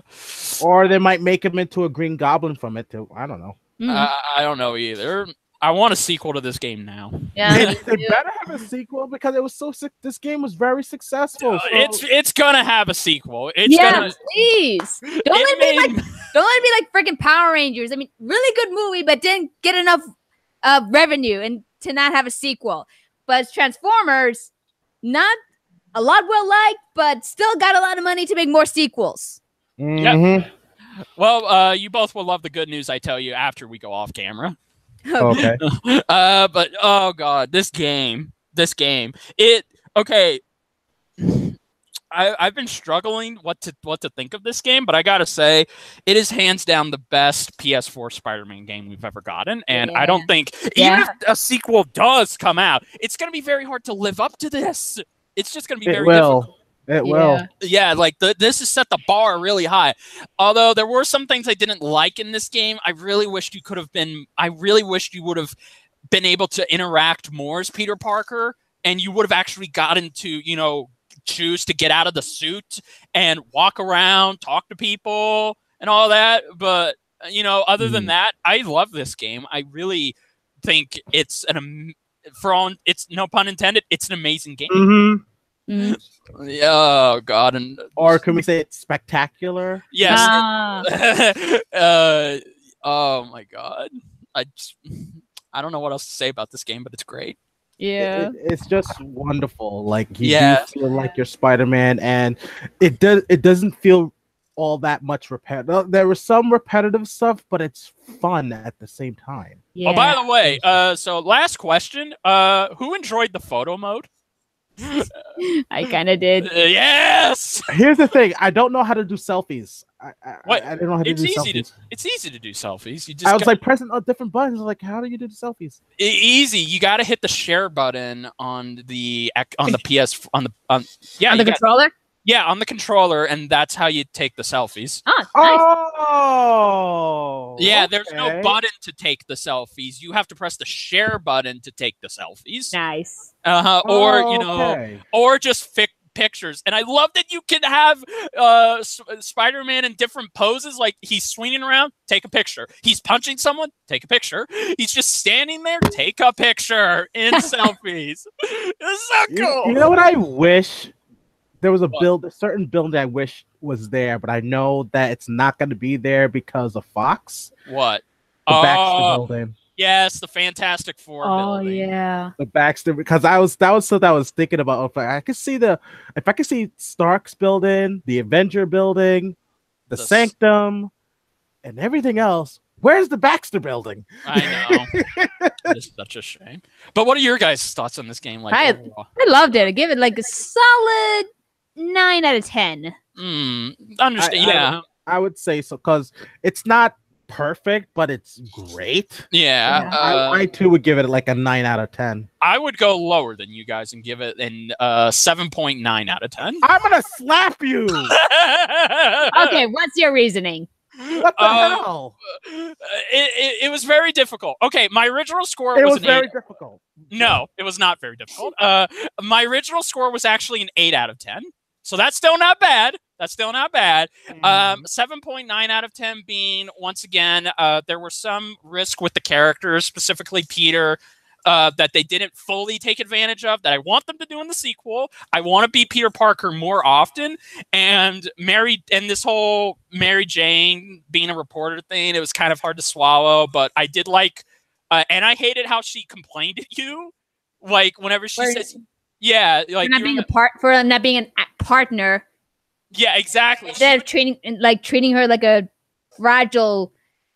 or they might make him into a Green Goblin from it too. I don't know. I don't know either. I want a sequel to this game now. Yeah, they better have a sequel because it was so sick. This game was very successful. So. It's gonna have a sequel. Please don't let me be like freaking Power Rangers. I mean, really good movie, but didn't get enough revenue and to not have a sequel. But Transformers, not a lot well liked, but still got a lot of money to make more sequels. Mm-hmm. Well, you both will love the good news I tell you after we go off camera. Okay. But oh god, this game. Okay. I've been struggling what to think of this game, but I gotta say, it is hands down the best PS4 Spider-Man game we've ever gotten, and I don't think even if a sequel does come out, it's gonna be very hard to live up to this. It's just gonna be very difficult. It will. Yeah, like this has set the bar really high. Although there were some things I didn't like in this game, I really wished you would have been able to interact more as Peter Parker, and you would have actually gotten to, choose to get out of the suit and walk around, talk to people, and all that. But other than that, I love this game. I really think it's it's no pun intended, it's an amazing game. Mm-hmm. Oh god, or can we say it's spectacular? Yes. Oh my god, I don't know what else to say about this game, but it's great. Yeah, it's just wonderful. Like you do feel like you're Spider-Man, and it doesn't feel all that much repetitive. There was some repetitive stuff, but it's fun at the same time. Yeah. Oh, by the way, so last question: who enjoyed the photo mode? I kind of did. Yes. Here's the thing: I don't know how to do selfies. I don't know how to do selfies. It's easy to do selfies. You just I was like pressing different buttons. Like, how do you do the selfies? Easy. You got to hit the share button on the PS on the controller. Yeah, on the controller, and that's how you take the selfies. Oh, nice. Oh, yeah. There's no button to take the selfies. You have to press the share button to take the selfies. Nice. Or just pictures. And I love that you can have Spider-Man in different poses. Like he's swinging around, take a picture. He's punching someone, take a picture. He's just standing there, take a picture in selfies. It's so cool. You know what I wish? There was a certain building I wish was there, but I know that it's not going to be there because of Fox. What? The Baxter building. Yes, the Fantastic Four building. Oh yeah. The Baxter, because that was something I was thinking about. If I could see Stark's building, the Avenger building, the Sanctum, and everything else. Where's the Baxter building? I know. It's such a shame. But what are your guys' thoughts on this game? Like, I loved it. I give it like a solid 9 out of 10. Understand? I would say so, because it's not perfect, but it's great. Yeah. I too would give it like a 9 out of 10. I would go lower than you guys and give it an 7.9 out of 10. I'm gonna slap you. Okay, what's your reasoning? What the hell? It was very difficult. Okay, my original score was very difficult. No, it was not very difficult. My original score was actually an 8 out of 10. So that's still not bad. 7.9 out of 10 being, once again, there were some risk with the characters, specifically Peter, that they didn't fully take advantage of, that I want them to do in the sequel. I want to be Peter Parker more often. And this whole Mary Jane being a reporter thing, it was kind of hard to swallow, but I did like, and I hated how she complained at you. Like whenever she says, yeah, like for not being a partner. Yeah, exactly. Instead of treating her like a fragile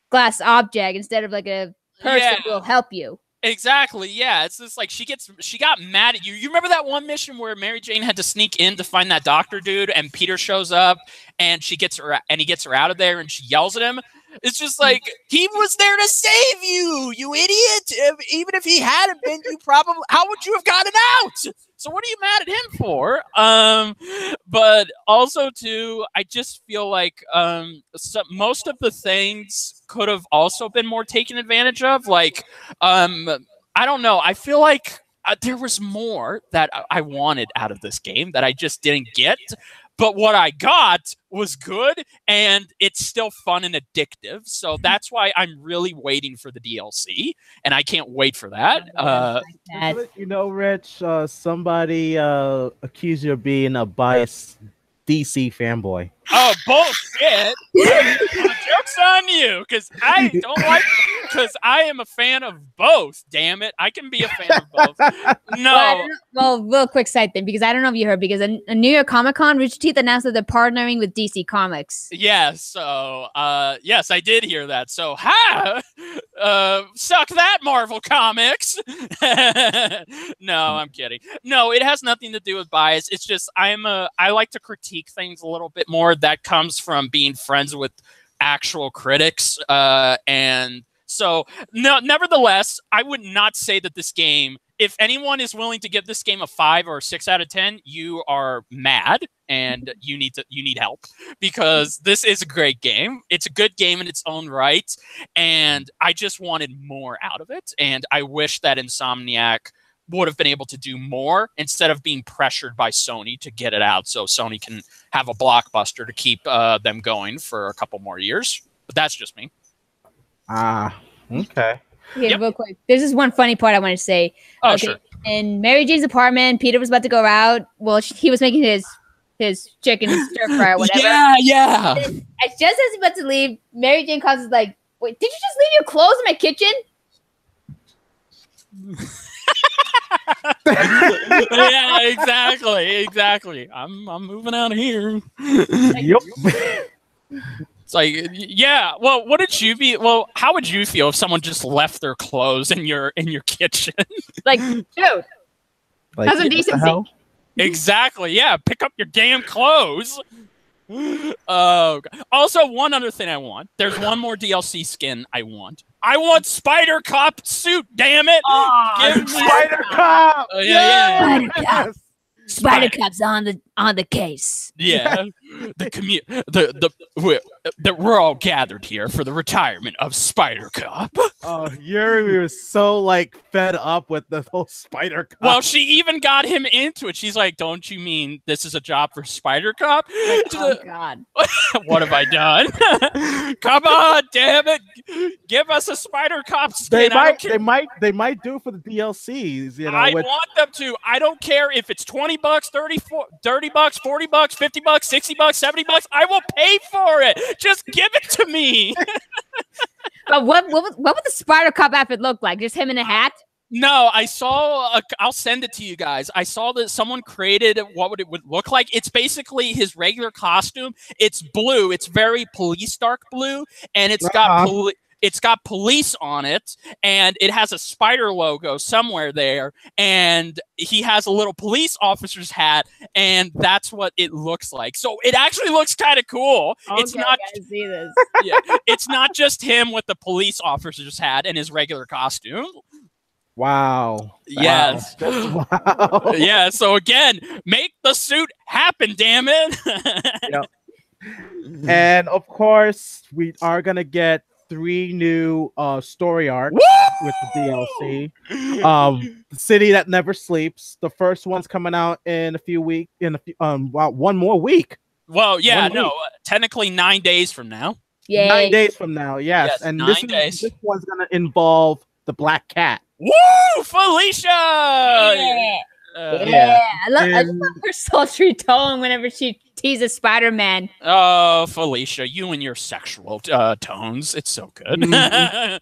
glass object instead of like a person who will help you. Exactly. Yeah, it's just like she got mad at you. You remember that one mission where Mary Jane had to sneak in to find that doctor dude, and Peter shows up, and he gets her out of there, and she yells at him. It's just like, he was there to save you, you idiot. Even if he hadn't been, how would you have gotten out? So what are you mad at him for? But also too, I just feel like most of the things could have also been more taken advantage of. Like, I don't know. I feel like there was more that I wanted out of this game that I just didn't get. But what I got was good, and it's still fun and addictive. So that's why I'm really waiting for the DLC, and I can't wait for that. Rich, somebody accused you of being a biased DC fanboy. Oh, bullshit! Joke's on you, because I don't like because I am a fan of both. Damn it, I can be a fan of both. No. Well, real quick side thing, because I don't know if you heard, because a New York Comic Con, Rooster Teeth announced that they're partnering with DC Comics. Yeah, so yes, I did hear that. So suck that, Marvel Comics. No, I'm kidding. No, it has nothing to do with bias. It's just I like to critique things a little bit more. That comes from being friends with actual critics, and so no. Nevertheless, I would not say that this game. If anyone is willing to give this game a 5 or a 6 out of 10, you are mad and you need help, because this is a great game. It's a good game in its own right, and I just wanted more out of it. And I wish that Insomniac would have been able to do more instead of being pressured by Sony to get it out, so Sony can have a blockbuster to keep them going for a couple more years. But that's just me. Okay. Okay, real quick. There's just one funny part I want to say. Oh, sure. In Mary Jane's apartment, Peter was about to go out. Well, he was making his chicken stir fry or whatever. Yeah. And just as he's about to leave, Mary Jane calls us like, "Wait, did you just leave your clothes in my kitchen?" Yeah, exactly. I'm moving out of here. Yep. It's like, yeah. Well, how would you feel if someone just left their clothes in your kitchen? Like, dude, Like, have some decency. Exactly. Yeah. Pick up your damn clothes. Oh. Also, one other thing I want. There's one more DLC skin I want. I want Spider Cop suit. Damn it! Give me Spider Cop. Yeah. Spider Cop. Spider Cop's on the case. Yeah. We're all gathered here for the retirement of Spider Cop. Oh, Yuri was so like fed up with the whole Spider Cop. Well, she even got him into it. She's like, "Don't you mean this is a job for Spider Cop?" Oh God! What have I done? Come on, damn it! Give us a Spider Cop skin. They might do it for the DLCs. You know, I want them to. I don't care if it's $20, $30, $40, $50, $60, $70. I will pay for it. Just give it to me. But what would the Spider Cop outfit look like? Just him in a hat? No, I saw. I'll send it to you guys. I saw that someone created what it would look like. It's basically his regular costume. It's blue. It's very police dark blue, and it's got police on it, and it has a spider logo somewhere there, and he has a little police officer's hat, and that's what it looks like. So it actually looks kind of cool. Okay, it's not. I gotta see this. Yeah, it's not just him with the police officer's hat and his regular costume. Wow. Yes. Wow. Yeah. So again, make the suit happen, damn it. Yep. And of course, we are gonna get 3 new story arcs with the DLC. The City That Never Sleeps. The first one's coming out in a few weeks. One more week. Well, yeah, technically 9 days from now. Yeah, 9 days from now. Yes, and 9 days. This one's gonna involve the Black Cat. Woo, Felicia! Yeah. I love her sultry tone whenever she teases Spider-Man. Oh, Felicia, you and your sexual tones. It's so good. Mm-hmm.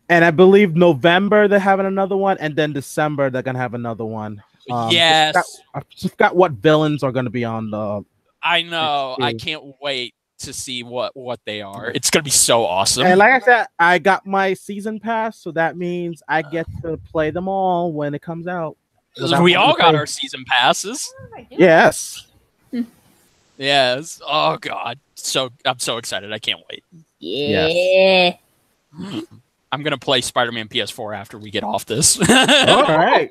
And I believe November they're having another one, and then December they're gonna have another one. Yes. I forgot what villains are gonna be on the. I know. I can't wait to see what they are. It's gonna be so awesome. And like I said, I got my season pass, so that means I get to play them all when it comes out. We all got our season passes. Yes. Yes. Oh God. I'm so excited. I can't wait. Yeah. Yes. I'm gonna play Spider-Man PS4 after we get off this. All right.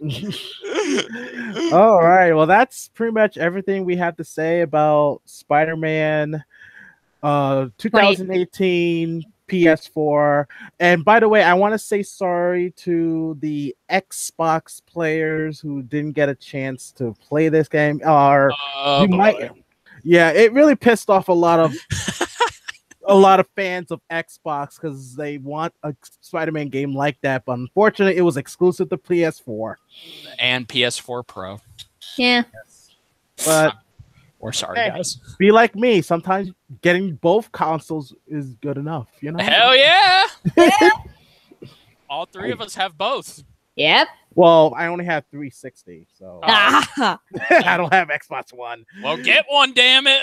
All right. Well, that's pretty much everything we have to say about Spider-Man 2018 PS4. And by the way, I want to say sorry to the Xbox players who didn't get a chance to play this game. Yeah, it really pissed off a lot of fans of Xbox because they want a Spider-Man game like that, but unfortunately it was exclusive to PS4 and PS4 Pro. Yeah. But we're sorry, guys. Be like me. Sometimes getting both consoles is good enough, you know? Hell yeah! All three of us have both. Yep. Well, I only have 360, so Ah. I don't have Xbox One. Well, get one, damn it.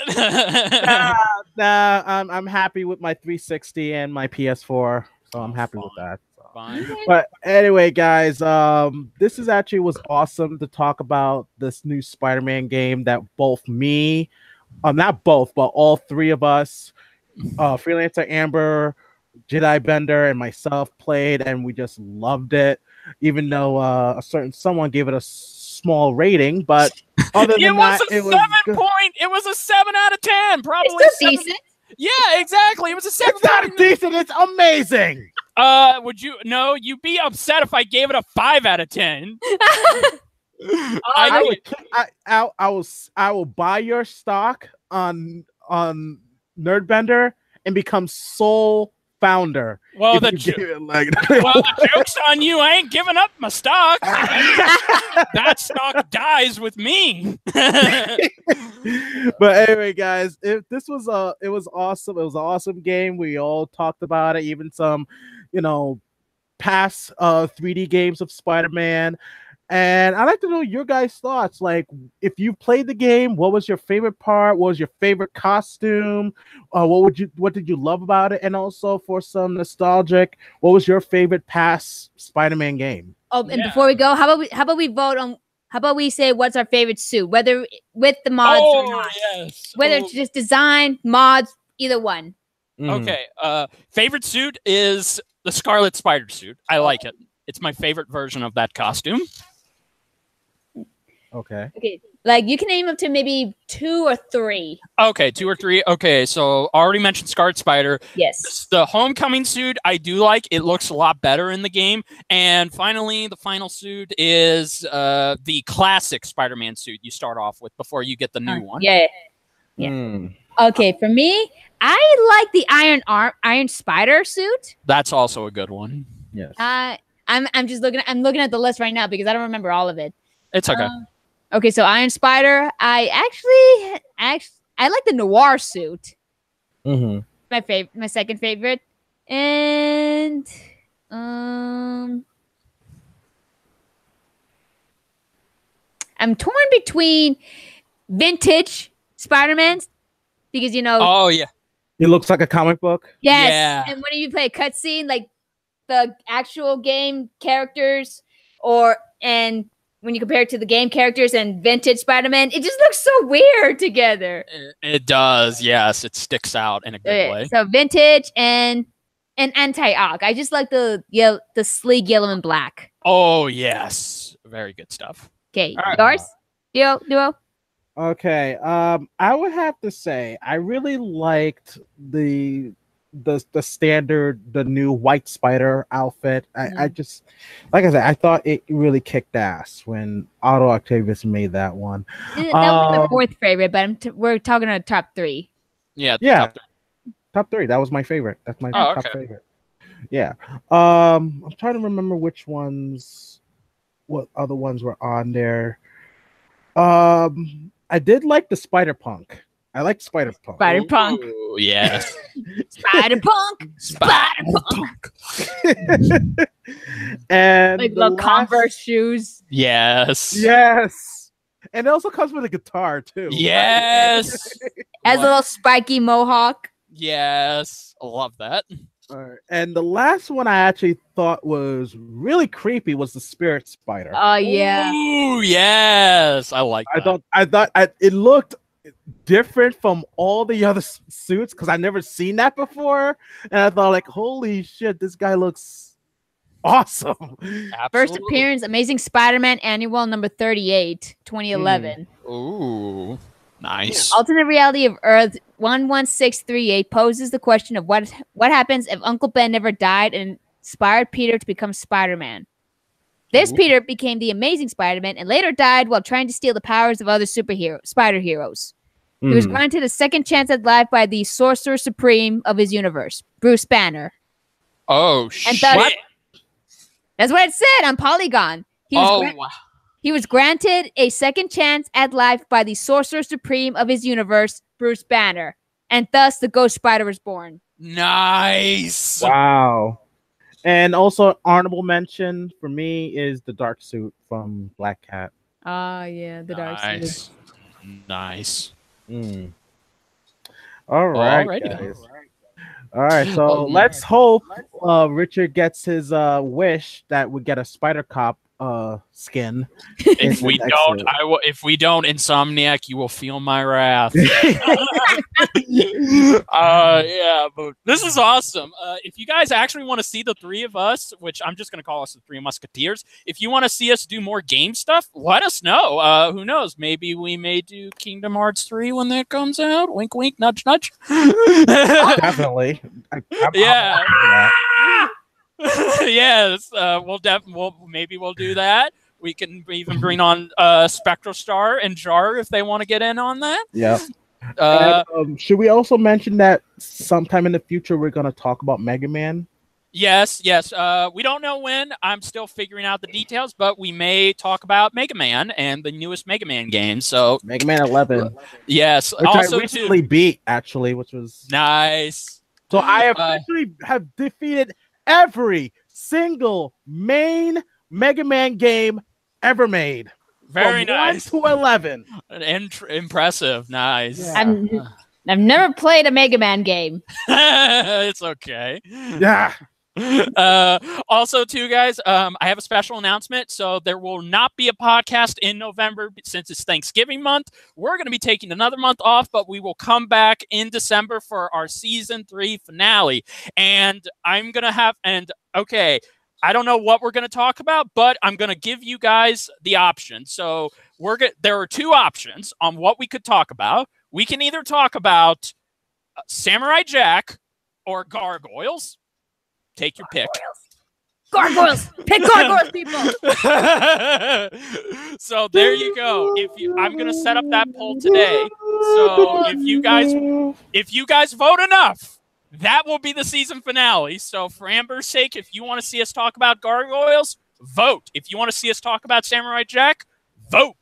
Nah, I'm happy with my 360 and my PS4, so I'm happy with that. So. Fine. But anyway, guys, this is actually was awesome to talk about this new Spider-Man game that both me, not both, but all three of us, Freelancer Amber, Jedi Bender, and myself played, and we just loved it. Even though a certain someone gave it a small rating, but other than that, it was It was a 7 out of 10. Probably It's still decent. Yeah, exactly. It was a 7. It's not decent. It's amazing. Would you? No, you'd be upset if I gave it a 5 out of 10. I will buy your stock on Nerdbender and become sole founder. Well, the joke's on you. I ain't giving up my stock. That stock dies with me. But anyway, guys, it was awesome. It was an awesome game. We all talked about it, even some, past 3D games of Spider-Man. And I'd like to know your guys' thoughts. Like, if you played the game, what was your favorite part? What was your favorite costume? What did you love about it? And also, for some nostalgic, what was your favorite past Spider-Man game? Oh, and before we go, how about we vote on? How about we say what's our favorite suit, whether with the mods or not? Yes. Whether it's just design, mods, either one. Okay. Favorite suit is the Scarlet Spider suit. I like it. It's my favorite version of that costume. Okay. Like, you can name up to maybe 2 or 3. Okay, 2 or 3. Okay, so already mentioned Scarlet Spider. Yes. The Homecoming suit I do like. It looks a lot better in the game. And finally, the final suit is the classic Spider-Man suit you start off with before you get the new one. Yeah. Okay, for me, I like the Iron Spider suit. That's also a good one. Yes. I'm just looking at the list right now because I don't remember all of it. It's okay. Okay, so Iron Spider. I like the Noir suit. Mm-hmm. My second favorite, and I'm torn between vintage Spider-Man because Oh yeah. It looks like a comic book. Yes, Yeah. and when you play a cutscene, like the actual game characters, and when you compare it to the game characters and vintage Spider-Man, it just looks so weird together. It does, yes. It sticks out in a good way. So vintage and anti-Ock. I just like the sleek yellow and black. Oh yes, very good stuff. Okay, right. yours, duo. Okay. I would have to say I really liked the standard, the new White Spider outfit. I just, like I said, I thought it really kicked ass when Otto Octavius made that one. That was my 4th favorite, but we're talking about top 3. Yeah. Top 3. That was my favorite. That's my top favorite. Yeah. I'm trying to remember what other ones were on there. I did like the Spider-Punk. I like Spider-Punk. Spider-Punk. Ooh, yes. Spider-Punk. Spider-Punk. And like the Converse shoes. Yes. Yes. And it also comes with a guitar too. Yes. As a little spiky mohawk. Yes. I love that. All right. And the last one I actually thought was really creepy was the Spirit Spider. Oh yeah. Ooh, yes. I like that. I thought it looked different from all the other suits because I've never seen that before, and I thought, like, holy shit, this guy looks awesome. Absolutely. First appearance, Amazing Spider-Man Annual number 38, 2011. Ooh, nice. Alternate reality of Earth 11638 poses the question of what happens if Uncle Ben never died and inspired Peter to become Spider-Man. This Peter became the Amazing Spider-Man and later died while trying to steal the powers of other spider heroes. He was granted a second chance at life by the Sorcerer Supreme of his universe, Bruce Banner. Oh, shit. That's what it said on Polygon. He was granted a second chance at life by the Sorcerer Supreme of his universe, Bruce Banner. And thus the Ghost Spider was born. Nice. Wow. And also, honorable mention for me is the dark suit from Black Cat. Ah, yeah, the dark suit. Nice. Mm. All right, Alrighty then. guys. All right, so let's hope Richard gets his wish that we get a Spider Cop skin. If we don't, if we don't, Insomniac, you will feel my wrath. Yeah, but this is awesome. If you guys actually want to see the three of us, which I'm just going to call us the Three Musketeers, if you want to see us do more game stuff, let us know. Who knows? Maybe we may do Kingdom Hearts 3 when that comes out. Wink, wink, nudge, nudge. Definitely. Yeah. Yes, maybe we'll do that. We can even bring on SpectralStar and Jar if they want to get in on that. Yeah. Should we also mention that sometime in the future we're going to talk about Mega Man? Yes. We don't know when. I'm still figuring out the details, but we may talk about Mega Man and the newest Mega Man game. So Mega Man 11. Yes. Which also I recently beat, actually, which was nice. So I officially have defeated every single main Mega Man game ever made. Very nice. 1 to 11. Impressive. Nice. Yeah. I've never played a Mega Man game. It's okay. Yeah. Also, too, guys, I have a special announcement. So there will not be a podcast in November since it's Thanksgiving month. We're going to be taking another month off, but we will come back in December for our season 3 finale. And I'm going to have, okay, I don't know what we're going to talk about, but I'm going to give you guys the option. So there are 2 options on what we could talk about. We can either talk about Samurai Jack or Gargoyles. Take your pick. Gargoyles. Pick Gargoyles, people. So there you go. I'm gonna set up that poll today. So if you guys vote enough, that will be the season finale. So for Amber's sake, if you want to see us talk about Gargoyles, vote. If you want to see us talk about Samurai Jack, vote.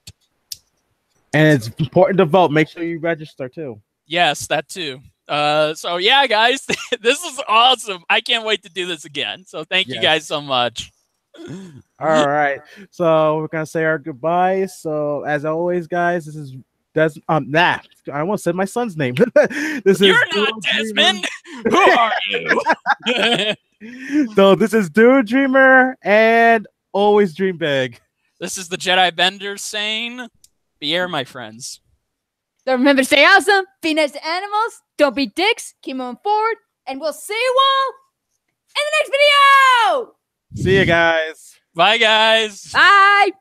And it's important to vote. Make sure you register too. Yes, that too. So yeah, guys, this is awesome. I can't wait to do this again. So thank you guys so much. All right. So we're gonna say our goodbyes. So as always, guys, this is I almost said my son's name. You're not Desmond. Who are you? So this is Dude Dreamer and always dream big. This is the Jedi Bender saying, "Be air, my friends." So remember to stay awesome, be nice to animals, don't be dicks, keep moving forward, and we'll see you all in the next video! See you guys. Bye, guys. Bye!